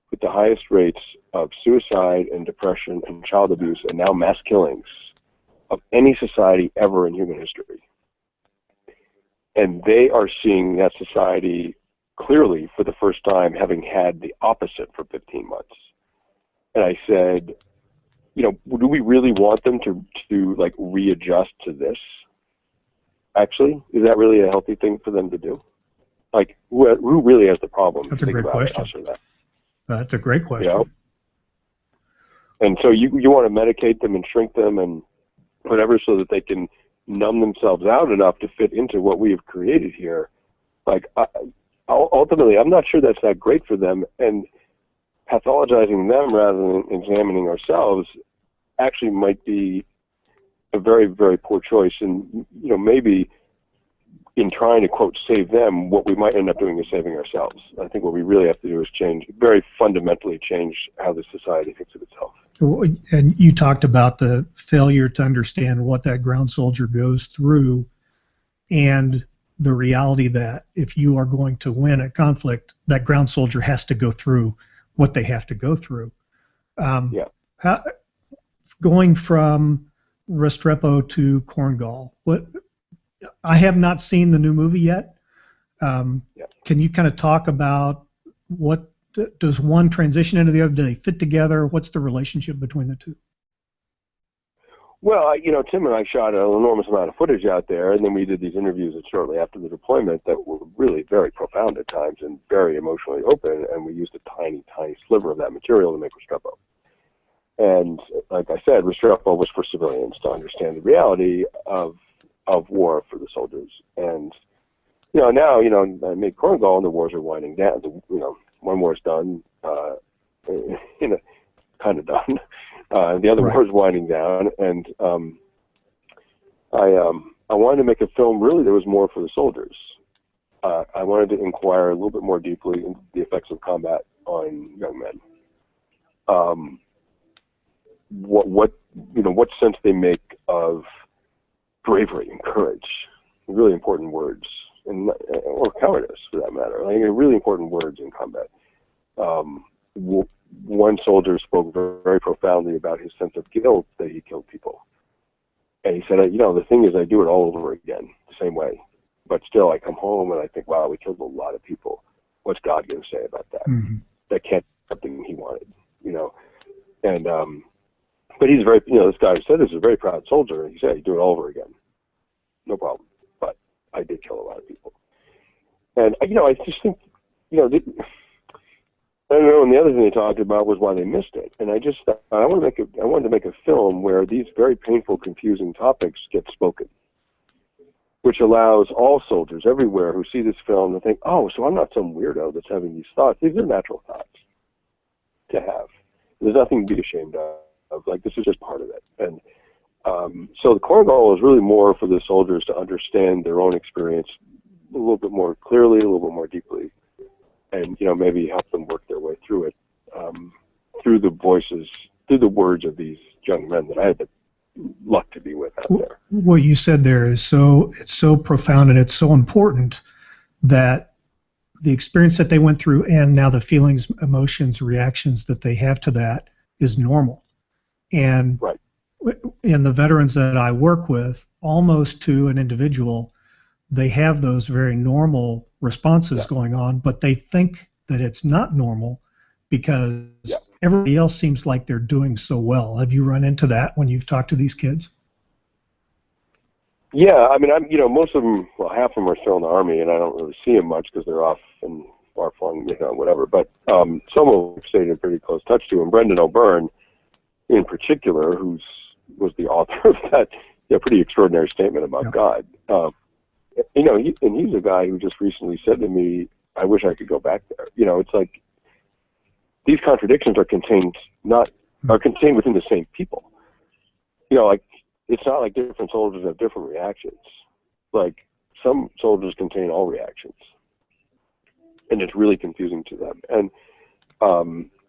with the highest rates of suicide and depression and child abuse and now mass killings of any society ever in human history. And they are seeing that society clearly for the first time, having had the opposite for 15 months. And I said, do we really want them to like readjust to this? Actually, is that really a healthy thing for them to do? Like, who really has the problem? That's a great question. That's a great question. And so you want to medicate them and shrink them and whatever so that they can numb themselves out enough to fit into what we have created here. Like, ultimately, I'm not sure that's that great for them. And pathologizing them rather than examining ourselves, actually might be a very, very poor choice. And, you know, maybe in trying to, quote, save them, what we might end up doing is saving ourselves. I think what we really have to do is very fundamentally change how the society thinks of itself. And you talked about the failure to understand what that ground soldier goes through, and the reality that if you are going to win a conflict, that ground soldier has to go through what they have to go through. Going from Restrepo to Korengal, I have not seen the new movie yet. Can you kind of talk about what does one transition into the other? Do they fit together? What's the relationship between the two? Well, you know, Tim and I shot an enormous amount of footage out there, and then we did these interviews shortly after the deployment that were really very profound at times and very emotionally open, and we used a tiny, tiny sliver of that material to make Restrepo. And like I said, Restrepo was for civilians to understand the reality of war for the soldiers. And, you know, now, you know, I made Korengal and the wars are winding down. You know, one war's done, you know, kind of done. The other war's winding down, and I wanted to make a film really that was more for the soldiers. I wanted to inquire a little bit more deeply into the effects of combat on young men. What sense they make of bravery and courage, really important words, or cowardice for that matter. Like, really important words in combat. One soldier spoke very, very profoundly about his sense of guilt that he killed people. And he said, you know, the thing is I do it all over again, the same way. But still, I come home and I think, wow, we killed a lot of people. What's God going to say about that? Mm-hmm. That can't be something he wanted, you know. And, but he's very, you know, this guy who said this is a very proud soldier. And he said, you do it all over again. No problem. But I did kill a lot of people. And, you know, I just think, you know, I don't know, and the other thing they talked about was why they missed it. And I just thought, I wanted to make a film where these very painful, confusing topics get spoken, which allows all soldiers everywhere who see this film to think, oh, so I'm not some weirdo that's having these thoughts. These are natural thoughts to have. There's nothing to be ashamed of. Like, this is just part of it. And so the Korengal is really more for the soldiers to understand their own experience a little bit more clearly, a little bit more deeply. And, you know, maybe help them work their way through it, through the voices, through the words of these young men that I had the luck to be with out there. What you said there is it's so profound, and it's so important that the experience that they went through and now the feelings, emotions, reactions that they have to that is normal. And in the veterans that I work with, almost to an individual, they have those very normal responses going on, but they think that it's not normal because everybody else seems like they're doing so well. Have you run into that when you've talked to these kids? Yeah, I mean, you know, most of them, well, half of them are still in the Army, and I don't really see them much because they're off and far-flung, you know, whatever. But some of them stayed in pretty close touch to him. Brendan O'Byrne, in particular, was the author of that pretty extraordinary statement about God. You know, he's a guy who just recently said to me, I wish I could go back there. You know, it's like these contradictions are contained within the same people. You know, like, it's not like different soldiers have different reactions. Like, some soldiers contain all reactions, and it's really confusing to them. And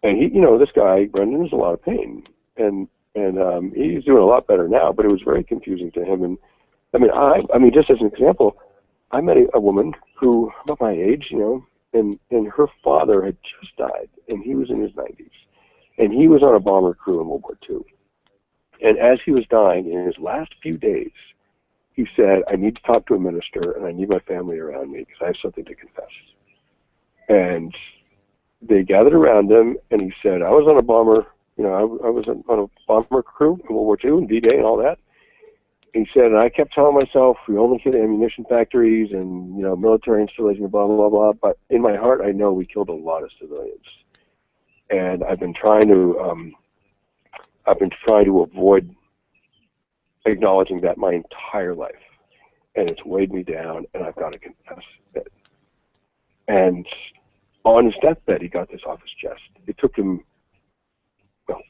he, you know, this guy Brendan is in a lot of pain, and he's doing a lot better now. But it was very confusing to him. And I mean, just as an example, I met a woman who, about my age, you know, and her father had just died, and he was in his 90s, and he was on a bomber crew in World War II. And as he was dying, in his last few days, he said, I need to talk to a minister, and I need my family around me because I have something to confess. And they gathered around him, and he said, I was on a bomber, you know, I was on a bomber crew in World War II and D-Day and all that. He said, and I kept telling myself, we only hit ammunition factories and, you know, military installations, blah, blah, blah. But in my heart, I know we killed a lot of civilians. And I've been trying to avoid acknowledging that my entire life. And it's weighed me down, and I've got to confess it. And on his deathbed, he got this off his chest. It took him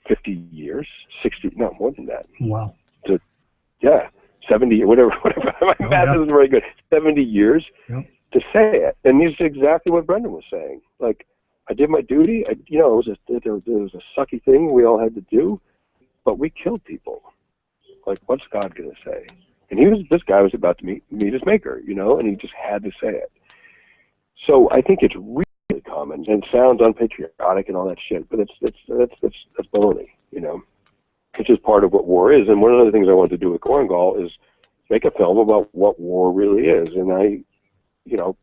50 years, 60, no, more than that. Wow. Yeah, 70, whatever. My math isn't very good. 70 years to say it. And this is exactly what Brendan was saying. Like, I did my duty. It was a sucky thing we all had to do, but we killed people. Like, what's God going to say? And this guy was about to meet his maker, and he just had to say it. So I think it's really common and sounds unpatriotic and all that shit, but that's baloney, It's just part of what war is. And one of the things I wanted to do with Korengal is make a film about what war really is. And I,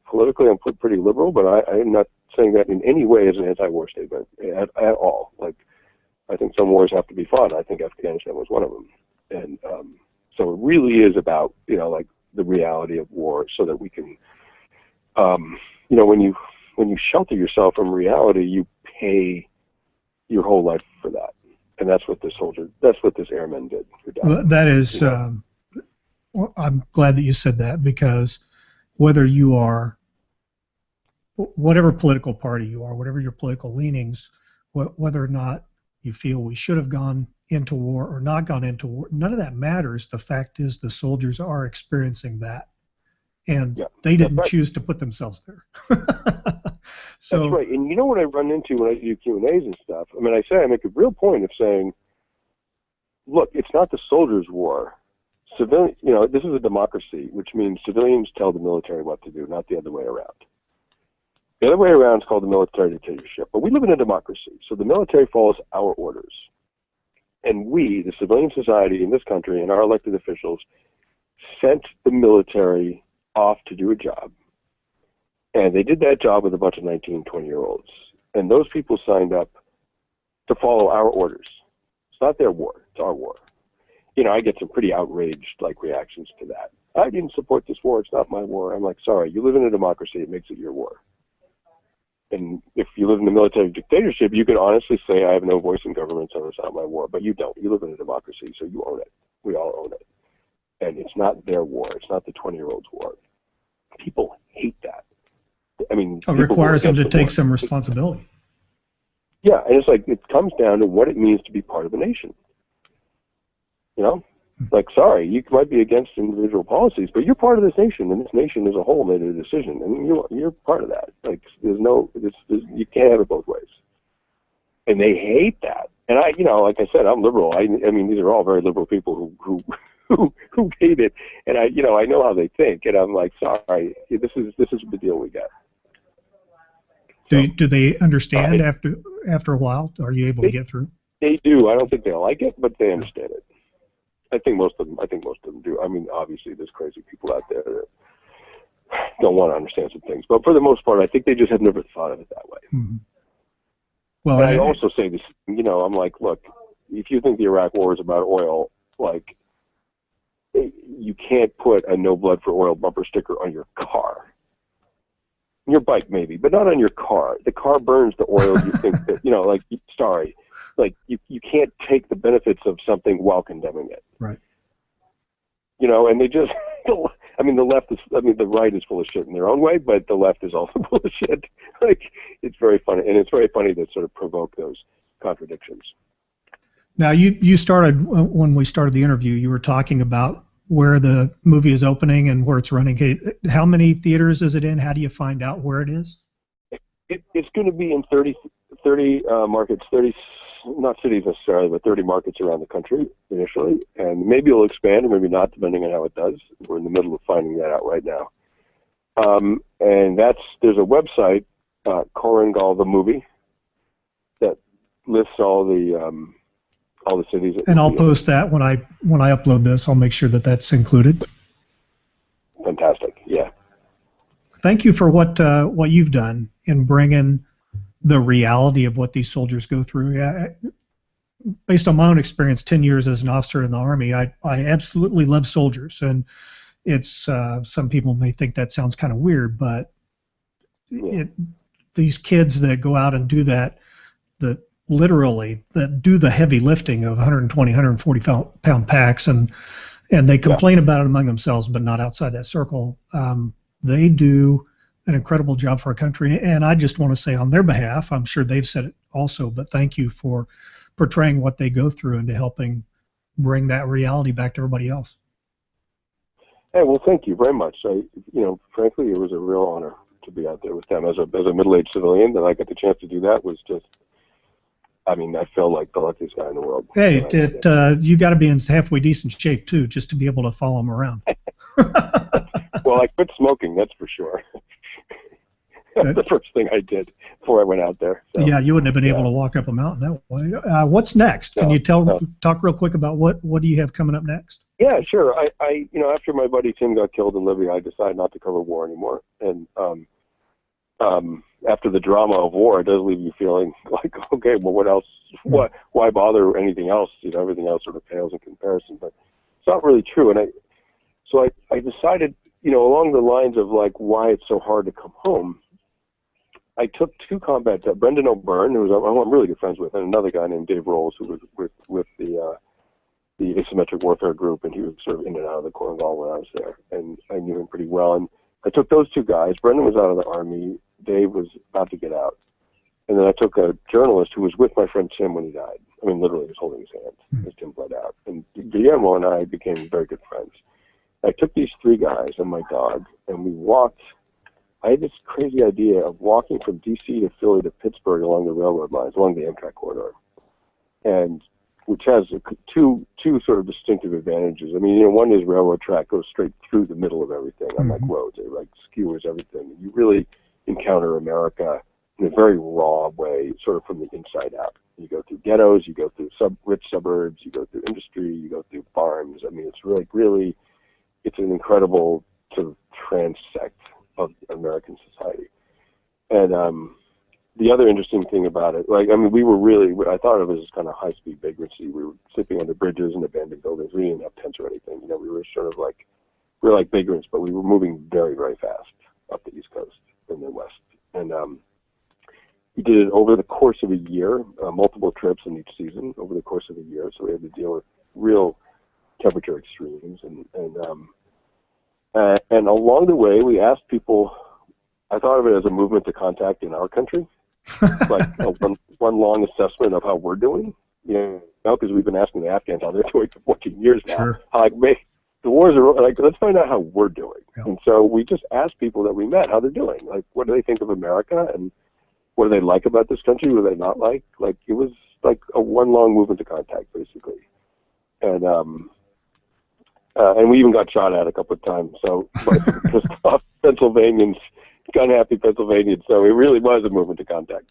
politically I'm pretty liberal, but I'm not saying that in any way as an anti-war statement at all. Like, I think some wars have to be fought. I think Afghanistan was one of them. And so it really is about, like the reality of war, so that we can, when you shelter yourself from reality, you pay your whole life for that. And that's what this airman did. Well, that is, well, I'm glad that you said that, because whether you are, whatever political party you are, whatever your political leanings, whether or not you feel we should have gone into war or not gone into war, none of that matters. The fact is the soldiers are experiencing that, and they didn't choose to put themselves there. So, that's right. And you know what I run into when I do Q&As and stuff? I mean, I make a real point of saying, look, it's not the soldiers' war. This is a democracy, which means civilians tell the military what to do, not the other way around. The other way around is called the military dictatorship. But we live in a democracy, so the military follows our orders. And we, the civilian society in this country, and our elected officials, sent the military off to do a job. And they did that job with a bunch of 19, 20-year-olds. And those people signed up to follow our orders. It's not their war. It's our war. I get some pretty outraged reactions to that. I didn't support this war. It's not my war. I'm like, sorry, you live in a democracy. It makes it your war. And if you live in a military dictatorship, you can honestly say, I have no voice in government, so it's not my war. But you don't. You live in a democracy, so you own it. We all own it. And it's not their war. It's not the 20-year-olds' war. People hate that. I mean, it requires them to take some responsibility. Yeah, and it's like, it comes down to what it means to be part of a nation. Sorry, you might be against individual policies, but you're part of this nation, and this nation as a whole made a decision, and you're part of that. You can't have it both ways. And they hate that. And like I said, I'm liberal. I mean, these are all very liberal people who hate it, and I know how they think, and I'm like, sorry, this is the deal we got. Do they understand after a while? Are you able to get through? They do. I don't think they like it, but they understand it. I think most of them do. I mean, obviously, there's crazy people out there that don't want to understand some things, but for the most part, I think they just have never thought of it that way. Mm-hmm. Well, and I also say this. I'm like, look, if you think the Iraq War is about oil, you can't put a "No Blood for Oil" bumper sticker on your car. Your bike maybe, but not on your car. The car burns the oil. You think that sorry. You can't take the benefits of something while condemning it. Right. And they just, the right is full of shit in their own way, but the left is also full of shit. It's very funny, and it's very funny to sort of provoke those contradictions. Now, you started, when we started the interview, you were talking about where the movie is opening and where it's running. How many theaters is it in? How do you find out where it is? It's going to be in 30 markets, not cities necessarily, but 30 markets around the country initially, and maybe it'll expand or maybe not, depending on how it does. We're in the middle of finding that out right now. And there's a website, Korengal the movie, that lists all the cities. And I'll post that when I upload this. I'll make sure that that's included. Fantastic. Yeah. Thank you for what you've done in bringing the reality of what these soldiers go through. Based on my own experience, 10 years as an officer in the Army, I absolutely love soldiers, and it's some people may think that sounds kind of weird, but these kids that go out and do that literally that do the heavy lifting of 120, 140 pound packs, and they complain about it among themselves, but not outside that circle. They do an incredible job for our country, and I just want to say on their behalf, I'm sure they've said it also, but thank you for portraying what they go through and to helping bring that reality back to everybody else. Hey, well, thank you very much. Frankly, it was a real honor to be out there with them. As a middle-aged civilian, that I got the chance to do that was just, I felt like the luckiest guy in the world. Hey, you got to be in halfway decent shape, too, just to be able to follow them around. Well, I quit smoking, that's for sure. That's the first thing I did before I went out there. So, yeah, you wouldn't have been able to walk up a mountain that way. What's next? Can you talk real quick about what do you have coming up next? Yeah, sure. I after my buddy Tim got killed in Libya, I decided not to cover war anymore. And after the drama of war, it does leave you feeling like, okay, well, what else? Why bother anything else? Everything else sort of pales in comparison. But it's not really true. And I decided, along the lines of like why it's so hard to come home. I took two combat Brendan O'Byrne, who I'm really good friends with, and another guy named Dave Rolls, who was with the asymmetric warfare group, and he was sort of in and out of the Korengal when I was there, and I knew him pretty well. And I took those two guys. Brendan was out of the Army. Dave was about to get out. And then I took a journalist who was with my friend Tim when he died. Literally, he was holding his hand as Tim bled out. And Guillermo and I became very good friends. I took these three guys and my dog, and we walked. I had this crazy idea of walking from D.C. to Philly to Pittsburgh along the railroad lines, along the Amtrak corridor, and which has two sort of distinctive advantages. One is railroad track goes straight through the middle of everything, unlike roads. It skewers everything. You really encounter America in a very raw way, sort of from the inside out. You go through ghettos, you go through rich suburbs, you go through industry, you go through farms. It's really, it's an incredible sort of transect of American society. And the other interesting thing about it, we were really, I thought of it as kind of high-speed vagrancy. We were sleeping under bridges and abandoned buildings. We didn't have tents or anything. We were sort of like, we were like vagrants, but we were moving very, very fast up the East Coast and the West. And we did it over the course of a year, multiple trips in each season over the course of a year. So we had to deal with real temperature extremes. And along the way, we asked people, I thought of it as a movement to contact in our country, like one long assessment of how we're doing, because we've been asking the Afghans how they're doing for 14 years now. Sure. The wars are, let's find out how we're doing. Yeah. And so we just asked people that we met how they're doing. What do they think of America, and what do they like about this country, what do they not like? It was like a one long movement to contact, basically. And we even got shot at a couple of times, so pissed off Pennsylvanians, gun-happy Pennsylvanians. So it really was a movement to contact,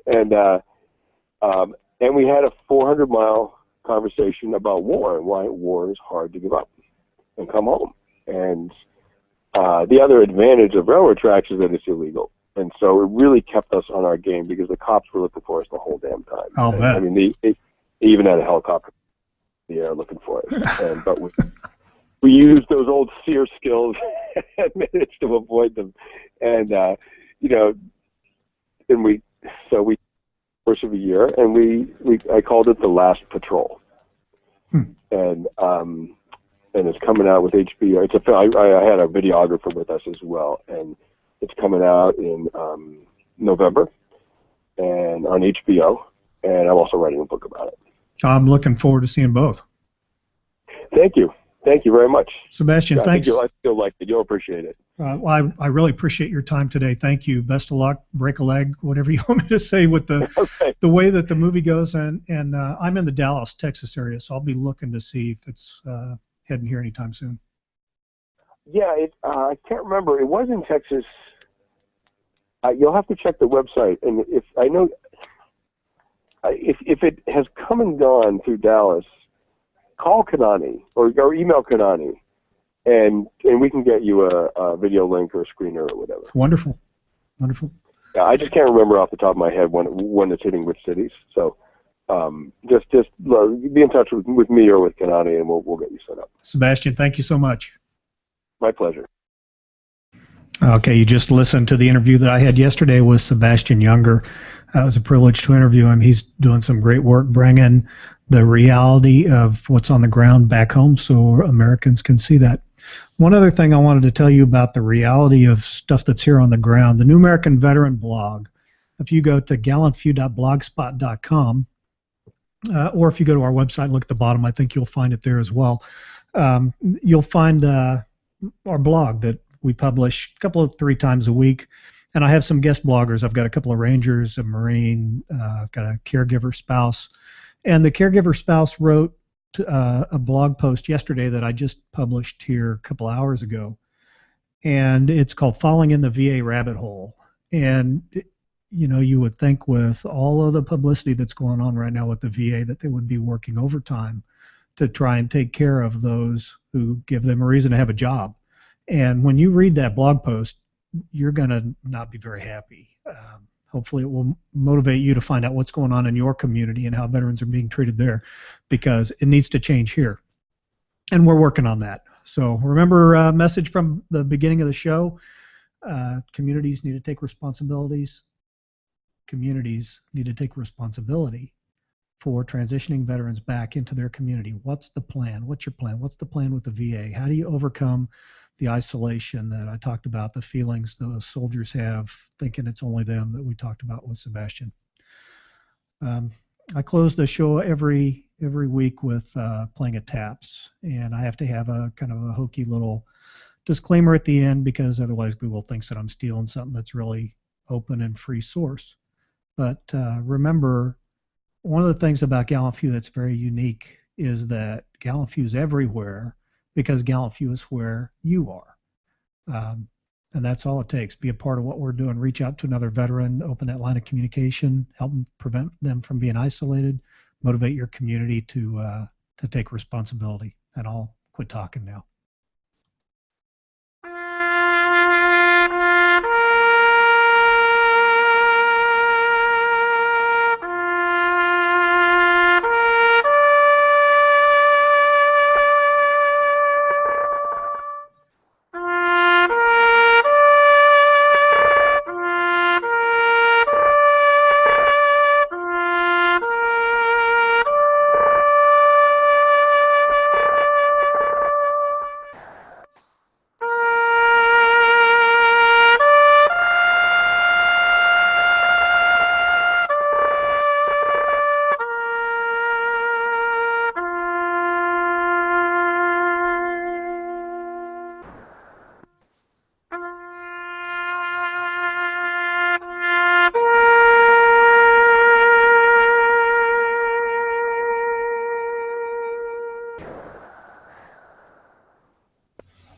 and we had a 400-mile conversation about war and why war is hard to give up and come home. And the other advantage of railroad tracks is that it's illegal, and so it really kept us on our game because the cops were looking for us the whole damn time. I'll bet. They even had a helicopter in the air looking for us, but we used those old seer skills and managed to avoid them. And, course of a year, and I called it The Last Patrol. And it's coming out with HBO. I had a videographer with us as well, and it's coming out in November and on HBO, and I'm also writing a book about it. I'm looking forward to seeing both. Thank you. Thank you very much. Sebastian, thanks. I feel like it. You'll appreciate it. Well, I really appreciate your time today. Thank you. Best of luck. Break a leg, whatever you want me to say with the way that the movie goes. And I'm in the Dallas, Texas area, so I'll be looking to see if it's heading here anytime soon. Yeah, I can't remember. It was in Texas. You'll have to check the website. And if it has come and gone through Dallas, call Kanani or email Kanani, and we can get you a video link or a screener or whatever. Wonderful, wonderful. Yeah, I just can't remember off the top of my head when it's hitting which cities. So just be in touch with me or with Kanani, and we'll get you set up. Sebastian, thank you so much. My pleasure. Okay, you just listened to the interview that I had yesterday with Sebastian Junger. It was a privilege to interview him. He's doing some great work bringing the reality of what's on the ground back home so Americans can see that. One other thing I wanted to tell you about the reality of stuff that's here on the ground, the New American Veteran blog. If you go to gallantfew.blogspot.com, or if you go to our website and look at the bottom, I think you'll find it there as well. You'll find our blog that we publish three times a week. And I have some guest bloggers. I've got a couple of Rangers, a Marine, I've got a caregiver spouse. And the caregiver spouse wrote a blog post yesterday that I just published here a couple hours ago. And it's called Falling in the VA Rabbit Hole. And, you would think with all of the publicity that's going on right now with the VA that they would be working overtime to try and take care of those who give them a reason to have a job. And when you read that blog post, you're going to not be very happy. Hopefully it will motivate you to find out what's going on in your community and how veterans are being treated there, because it needs to change here. And we're working on that. So remember a message from the beginning of the show. Communities need to take responsibilities. Communities need to take responsibility for transitioning veterans back into their community. What's the plan? What's your plan? What's the plan with the VA? How do you overcome the isolation that I talked about, the feelings the soldiers have thinking it's only them that we talked about with Sebastian? I close the show every week with playing a taps, and I have to have a kind of a hokey little disclaimer at the end, because otherwise Google thinks that I'm stealing something that's really open and free source. But remember, one of the things about Gallant Few that's very unique is that Gallant Few is everywhere, because Gallant Few is where you are. And that's all it takes. Be a part of what we're doing. Reach out to another veteran, open that line of communication, help them, prevent them from being isolated, motivate your community to take responsibility. And I'll quit talking now.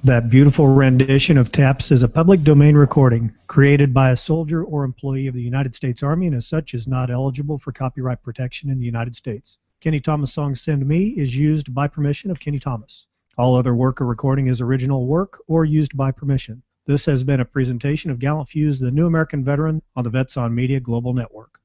That beautiful rendition of Taps is a public domain recording created by a soldier or employee of the United States Army, and as such is not eligible for copyright protection in the United States. Kenny Thomas' song Send Me is used by permission of Kenny Thomas. All other work or recording is original work or used by permission. This has been a presentation of Gallant Few's The New American Veteran on the Vets on Media Global Network.